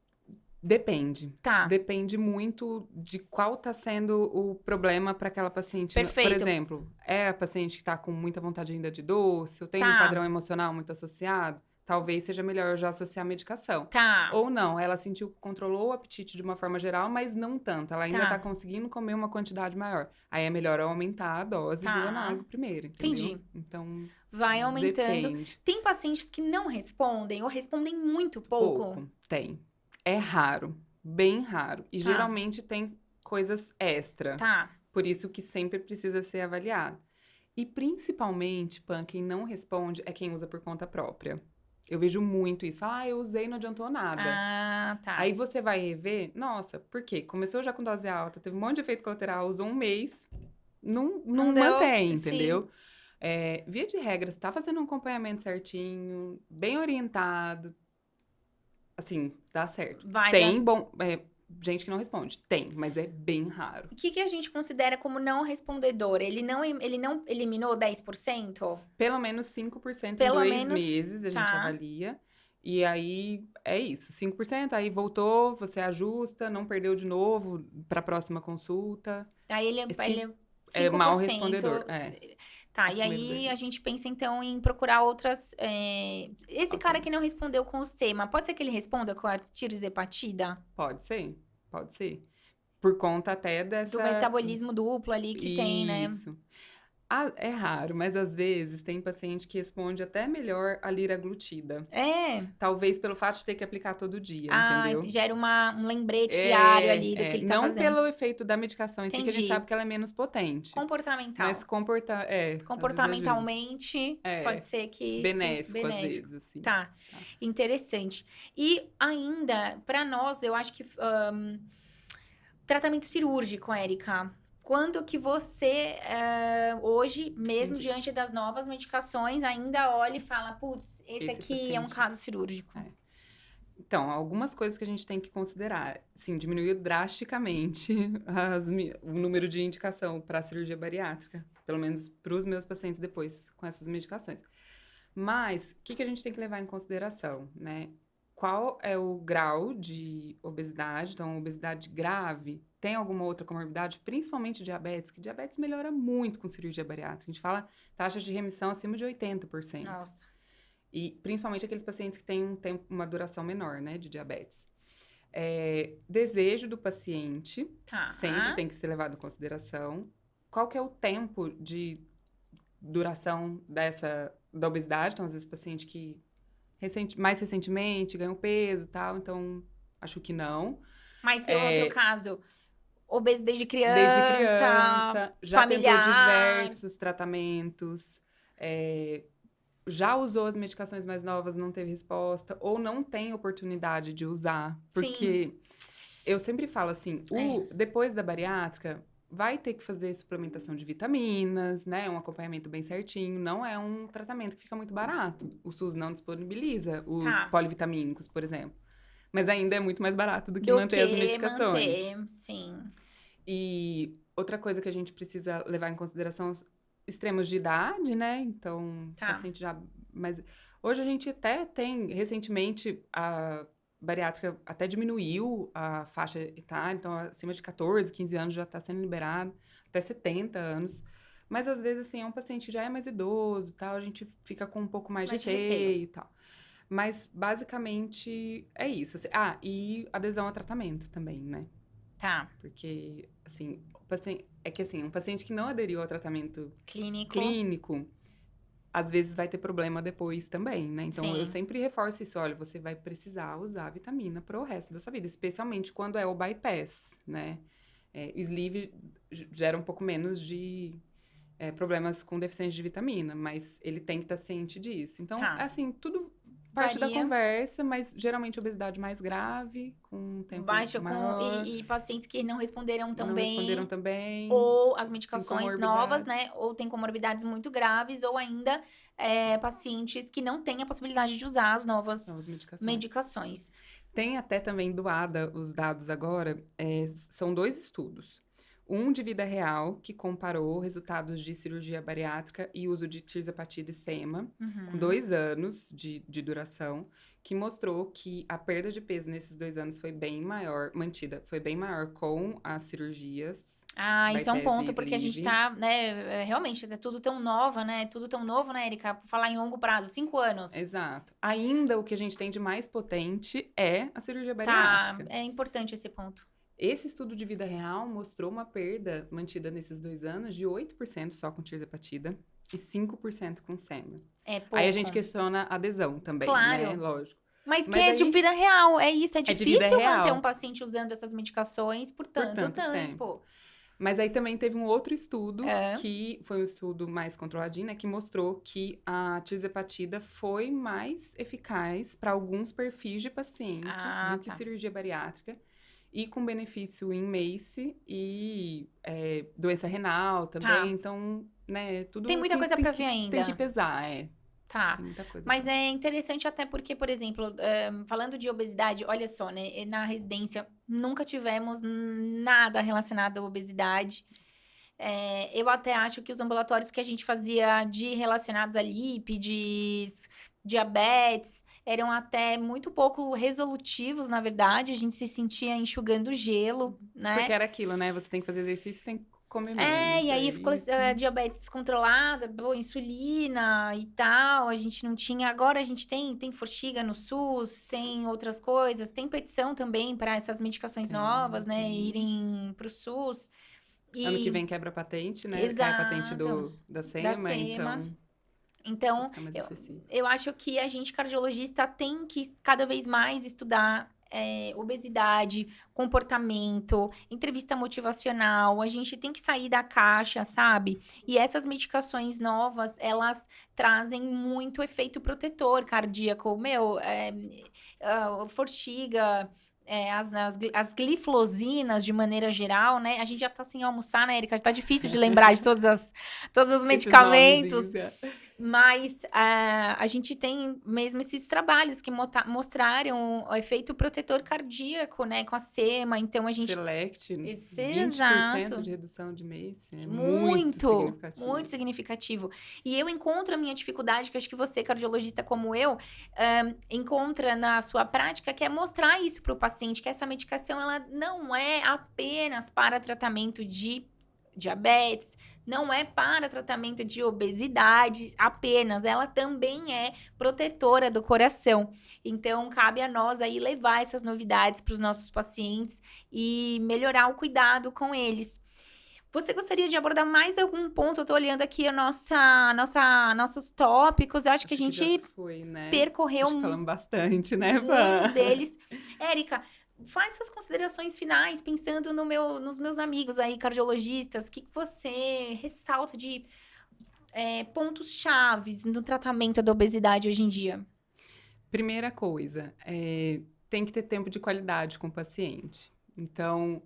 Depende. Tá. Depende muito de qual tá sendo o problema para aquela paciente. Perfeito. Por exemplo, é a paciente que tá com muita vontade ainda de doce, ou tem um padrão emocional muito associado, talvez seja melhor já associar a medicação. Tá. Ou não, ela sentiu que controlou o apetite de uma forma geral, mas não tanto. Ela ainda tá conseguindo comer uma quantidade maior. Aí é melhor aumentar a dose do análogo primeiro, entendeu? Entendi. Então, vai aumentando. Depende. Tem pacientes que não respondem ou respondem muito pouco? Tem. É raro, bem raro. E geralmente tem coisas extra. Por isso que sempre precisa ser avaliado. E principalmente, Pan, quem não responde é quem usa por conta própria. Eu vejo muito isso. Fala, eu usei e não adiantou nada. Ah, tá. Aí você vai rever, nossa, por quê? Começou já com dose alta, teve um monte de efeito colateral, usou um mês, não deu, mantém, sim. entendeu? Via de regra, você tá fazendo um acompanhamento certinho, bem orientado, assim, dá certo. Vai Tem gente que não responde, tem, mas é bem raro. O que a gente considera como não respondedor? Ele não eliminou 10%? Pelo menos 5% Pelo em 2 menos, meses a gente tá. avalia. E aí, é isso, 5%, aí voltou, você ajusta, não perdeu de novo para a próxima consulta. Aí ele é 5%. É mal respondedor, Tá, e aí a gente pensa então em procurar outras... Esse cara que não respondeu com o SEMA, pode ser que ele responda com a tirzepatida? Pode ser. Por conta até dessa... Do metabolismo duplo ali que tem, né? Isso. É raro, mas às vezes tem paciente que responde até melhor a liraglutida. Talvez pelo fato de ter que aplicar todo dia, entendeu? Gera um lembrete diário ali do que ele tá não fazendo. Pelo efeito da medicação em si, que a gente sabe que ela é menos potente. Comportamental. Mas comportamentalmente, pode ser que... Benéfico, às vezes, assim. Tá. Interessante. E ainda, pra nós, eu acho que... tratamento cirúrgico, Érica. Quando que você, hoje, mesmo diante das novas medicações, ainda olha e fala, putz, esse aqui paciente é um caso cirúrgico? Então, algumas coisas que a gente tem que considerar. Sim, diminuiu drasticamente o número de indicação para cirurgia bariátrica. Pelo menos para os meus pacientes depois, com essas medicações. Mas, o que a gente tem que levar em consideração, né? Qual é o grau de obesidade? Então, obesidade grave, tem alguma outra comorbidade? Principalmente diabetes, que diabetes melhora muito com cirurgia bariátrica. A gente fala taxa de remissão acima de 80%. Nossa. E principalmente aqueles pacientes que têm uma duração menor, né, de diabetes. Desejo do paciente, sempre tem que ser levado em consideração. Qual que é o tempo de duração da obesidade? Então, às vezes, paciente que mais recentemente ganhou peso e tal, então acho que não. Mas se outro caso, obeso desde criança, já familiar, tentou diversos tratamentos, já usou as medicações mais novas, não teve resposta, ou não tem oportunidade de usar. Porque eu sempre falo assim, depois da bariátrica, vai ter que fazer suplementação de vitaminas, né? Um acompanhamento bem certinho. Não é um tratamento que fica muito barato. O SUS não disponibiliza os polivitamínicos, por exemplo. Mas ainda é muito mais barato do que manter as medicações. Sim. E outra coisa que a gente precisa levar em consideração, extremos de idade, né? Então, paciente já... Mas hoje a gente até tem, recentemente, a bariátrica até diminuiu a faixa etária, então acima de 14, 15 anos já está sendo liberado, até 70 anos. Mas às vezes, assim, é um paciente que já é mais idoso, tal, a gente fica com um pouco mais de receio e tal. Mas, basicamente, é isso. E adesão a tratamento também, né? Tá. Porque, assim, um paciente que não aderiu ao tratamento clínico às vezes vai ter problema depois também, né? Então, eu sempre reforço isso. Olha, você vai precisar usar vitamina pro resto da sua vida. Especialmente quando é o bypass, né? O sleeve gera um pouco menos de problemas com deficiência de vitamina. Mas ele tem que estar ciente disso. Então, assim, tudo parte da conversa. Mas, geralmente, obesidade mais grave, com um tempo maior. E pacientes que não responderam tão não bem. responderam também. Ou as medicações novas, né? Ou tem comorbidades muito graves. Ou ainda pacientes que não têm a possibilidade de usar as novas medicações. Tem até também do ADA os dados agora. São 2 estudos. Um de vida real, que comparou resultados de cirurgia bariátrica e uso de tirzepatida e SEMA, com 2 anos de duração, que mostrou que a perda de peso nesses 2 anos foi bem maior, foi bem maior com as cirurgias. Isso é um ponto, porque a gente tá, né, realmente, é tudo tão nova, né, Érica? Por falar em longo prazo, 5 anos. Exato. Ainda o que a gente tem de mais potente é a cirurgia bariátrica. É importante esse ponto. Esse estudo de vida real mostrou uma perda mantida nesses 2 anos de 8% só com tirzepatida e 5% com SEMA. Pouco. Aí a gente questiona a adesão também, né? Lógico. Mas é de vida real, é isso. É difícil manter um paciente usando essas medicações por tanto tempo. Mas aí também teve um outro estudo, É. que foi um estudo mais controladinho, né? Que mostrou que a tirzepatida foi mais eficaz para alguns perfis de pacientes do que Tá. cirurgia bariátrica. E com benefício em MACE e doença renal também. Tá. Então, né, tudo Tem muita assim coisa pra ver tem que ainda. pesar, Tá. Tem muita coisa. Mas é interessante até porque, por exemplo, falando de obesidade, olha só, né? Na residência nunca tivemos nada relacionado à obesidade. Eu até acho que os ambulatórios que a gente fazia relacionados a lípides, diabetes, eram até muito pouco resolutivos, na verdade. A gente se sentia enxugando gelo, né? Porque era aquilo, né? Você tem que fazer exercício, tem que comer menos. E aí ficou a diabetes descontrolada, boa, insulina e tal. A gente não tinha. Agora a gente tem forxiga no SUS, tem outras coisas, tem petição também para essas medicações novas, né? Irem pro SUS. Ano que vem quebra a patente, né? Exato. Cai a patente da SEMA, Então, fica mais acessível. eu acho que a gente, cardiologista, tem que cada vez mais estudar obesidade, comportamento, entrevista motivacional. A gente tem que sair da caixa, sabe? E essas medicações novas, elas trazem muito efeito protetor cardíaco. Forxiga... as gliflosinas, de maneira geral, né? A gente já tá sem almoçar, né, Erika? Tá difícil de lembrar de todos os medicamentos. Mas a gente tem mesmo esses trabalhos que mostraram o efeito protetor cardíaco, né? Com a SEMA. Então, a gente... Select, 20% Exato. de redução de MACE. Muito significativo. E eu encontro a minha dificuldade, que acho que você, cardiologista como eu, encontra na sua prática, que é mostrar isso para o paciente, que essa medicação ela não é apenas para tratamento de diabetes, não é para tratamento de obesidade apenas, ela também é protetora do coração. Então, cabe a nós aí levar essas novidades para os nossos pacientes e melhorar o cuidado com eles. Você gostaria de abordar mais algum ponto? Eu tô olhando aqui nossos tópicos. Eu acho que a gente percorreu acho que falamos bastante, né, muito deles. Érica, faz suas considerações finais, pensando nos meus amigos aí, cardiologistas. O que você ressalta de pontos chaves no tratamento da obesidade hoje em dia? Primeira coisa, tem que ter tempo de qualidade com o paciente. Então,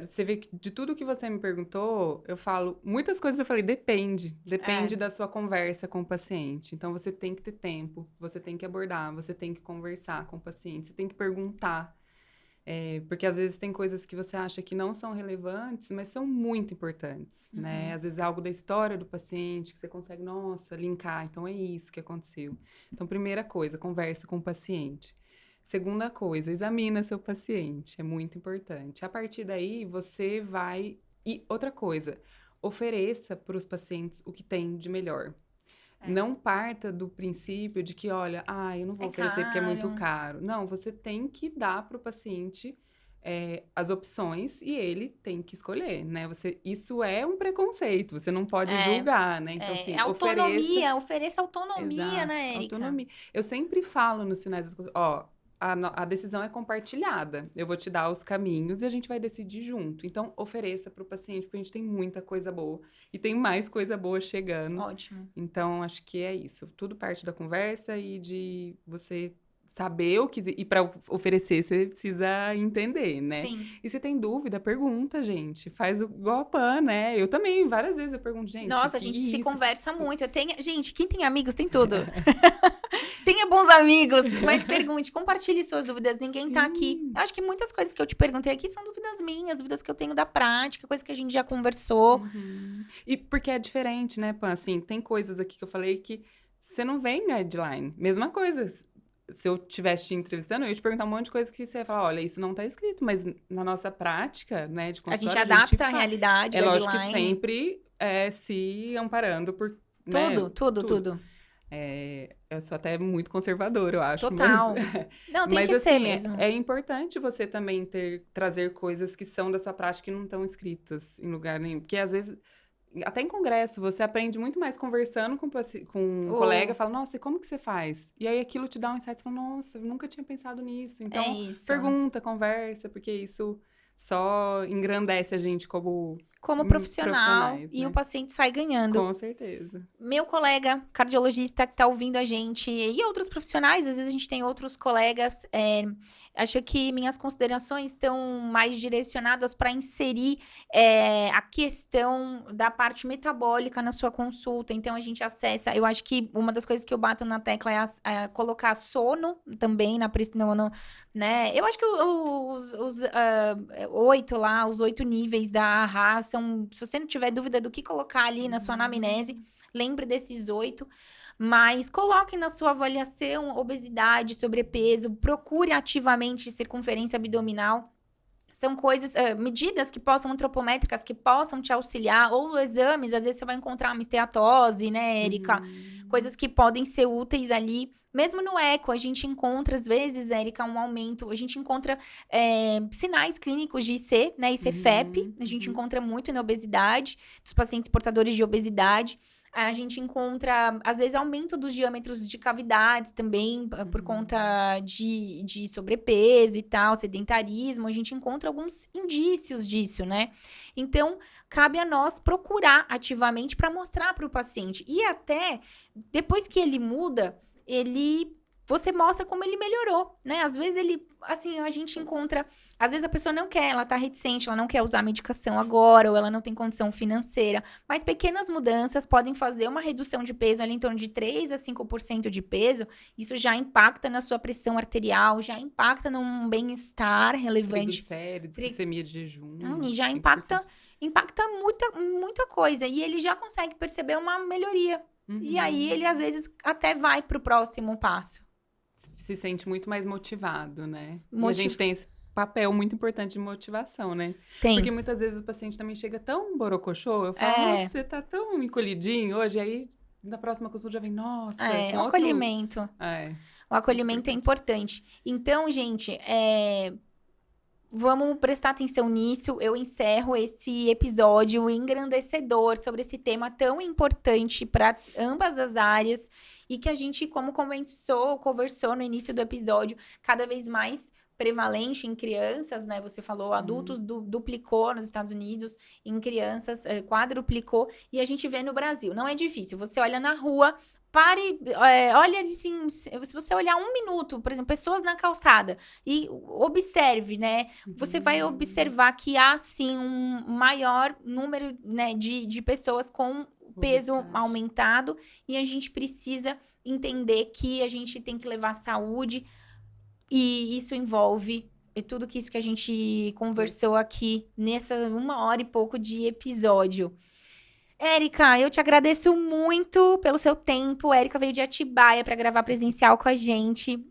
você vê que de tudo que você me perguntou, eu falo... Muitas coisas eu falei, depende da sua conversa com o paciente. Então, você tem que ter tempo, você tem que abordar, você tem que conversar com o paciente, você tem que perguntar. Porque às vezes tem coisas que você acha que não são relevantes, mas são muito importantes, né? Às vezes é algo da história do paciente que você consegue, nossa, linkar. Então, é isso que aconteceu. Então, primeira coisa, conversa com o paciente. Segunda coisa, examina seu paciente. É muito importante. A partir daí, você vai... E outra coisa, ofereça para os pacientes o que tem de melhor. Não parta do princípio de que, olha, eu não vou oferecer porque é muito caro. Não, você tem que dar para o paciente as opções e ele tem que escolher, né? Isso é um preconceito, você não pode julgar, né? Então, assim, ofereça autonomia, exato, né, Erika? Autonomia. Eu sempre falo nos finais das coisas, a decisão é compartilhada. Eu vou te dar os caminhos e a gente vai decidir junto. Então, ofereça para o paciente, porque a gente tem muita coisa boa. E tem mais coisa boa chegando. Ótimo. Então, acho que é isso. Tudo parte da conversa e de você saber o que... E para oferecer, você precisa entender, né? Sim. E se tem dúvida, pergunta, gente. Faz igual a Pan, né? Eu também, várias vezes eu pergunto, gente... Nossa, a gente se conversa muito. Gente, quem tem amigos tem tudo. Tenha bons amigos, mas pergunte, compartilhe suas dúvidas. Ninguém tá aqui. Eu acho que muitas coisas que eu te perguntei aqui são dúvidas minhas, dúvidas que eu tenho da prática, coisas que a gente já conversou. E porque é diferente, né, Pan? Assim, tem coisas aqui que eu falei que você não vê em guideline. Mesma coisa. Se eu estivesse te entrevistando, eu ia te perguntar um monte de coisa que você ia falar, olha, isso não tá escrito, mas na nossa prática, né, de consultório, a gente adapta a realidade, lógico que sempre se amparando por... Tudo. Eu sou até muito conservadora, eu acho. Total. Não, tem que ser mesmo. É importante você também trazer coisas que são da sua prática e não estão escritas em lugar nenhum. Porque, às vezes, até em congresso, você aprende muito mais conversando com um colega, fala, nossa, e como que você faz? E aí, aquilo te dá um insight, você fala, nossa, eu nunca tinha pensado nisso. Então, pergunta, conversa, porque isso só engrandece a gente como profissional, profissionais, e né? o paciente sai ganhando. Com certeza. Meu colega cardiologista que tá ouvindo a gente e outros profissionais, às vezes a gente tem outros colegas, acho que minhas considerações estão mais direcionadas para inserir a questão da parte metabólica na sua consulta. Então, a gente acessa, eu acho que uma das coisas que eu bato na tecla é colocar sono também né? Eu acho que os 8 níveis da AHA são, se você não tiver dúvida do que colocar ali na sua anamnese, lembre desses 8, mas coloque na sua avaliação obesidade, sobrepeso, procure ativamente circunferência abdominal. São coisas, medidas que possam, antropométricas, que possam te auxiliar, ou exames, às vezes você vai encontrar uma esteatose, né, Érica? Coisas que podem ser úteis ali. Mesmo no eco, a gente encontra, às vezes, Érica, um aumento, a gente encontra sinais clínicos de IC, né, IC-FEP, a gente encontra muito na obesidade, dos pacientes portadores de obesidade. A gente encontra, às vezes, aumento dos diâmetros de cavidades também, por conta de sobrepeso e tal, sedentarismo. A gente encontra alguns indícios disso, né? Então, cabe a nós procurar ativamente para mostrar para o paciente. E até, depois que ele muda, você mostra como ele melhorou, né? Às vezes a gente encontra, às vezes a pessoa não quer, ela tá reticente, ela não quer usar a medicação agora, ou ela não tem condição financeira, mas pequenas mudanças podem fazer uma redução de peso ali em torno de 3 a 5% de peso, isso já impacta na sua pressão arterial, já impacta num bem-estar relevante. Triglicéridos, glicemia de jejum. E já impacta muita coisa, e ele já consegue perceber uma melhoria. E aí, ele, às vezes, até vai pro próximo passo. Se sente muito mais motivado, né? E a gente tem esse papel muito importante de motivação, né? Tem. Porque muitas vezes o paciente também chega tão borocochô, eu falo, nossa, você tá tão encolhidinho hoje, aí na próxima consulta já vem, nossa... o acolhimento. O acolhimento é importante. Então, gente, vamos prestar atenção nisso. Eu encerro esse episódio engrandecedor sobre esse tema tão importante para ambas as áreas e que a gente, como conversou no início do episódio, cada vez mais prevalente em crianças, né? Você falou, adultos duplicou nos Estados Unidos, em crianças quadruplicou, e a gente vê no Brasil. Não é difícil. Você olha na rua, olha assim, se você olhar 1 minuto, por exemplo, pessoas na calçada, e observe, né? Você vai observar que há, sim, um maior número, né, de pessoas com peso aumentado, e a gente precisa entender que a gente tem que levar saúde, e isso envolve tudo isso que a gente conversou aqui nessa 1 hora e pouco de episódio. Érica, eu te agradeço muito pelo seu tempo. Érica veio de Atibaia para gravar presencial com a gente.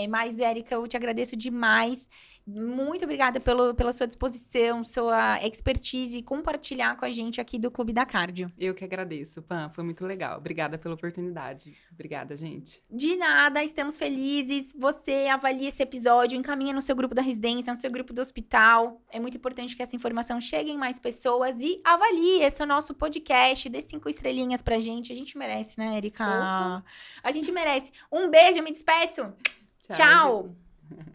Mas, Érica, eu te agradeço demais. Muito obrigada pela sua disposição, sua expertise e compartilhar com a gente aqui do Clube da Cardio. Eu que agradeço, Pan. Foi muito legal. Obrigada pela oportunidade. Obrigada, gente. De nada, estamos felizes. Você avalie esse episódio, encaminha no seu grupo da residência, no seu grupo do hospital. É muito importante que essa informação chegue em mais pessoas e avalie esse nosso podcast. Dê 5 estrelinhas pra gente. A gente merece, né, Érica? A gente merece. Um beijo, eu me despeço. Tchau.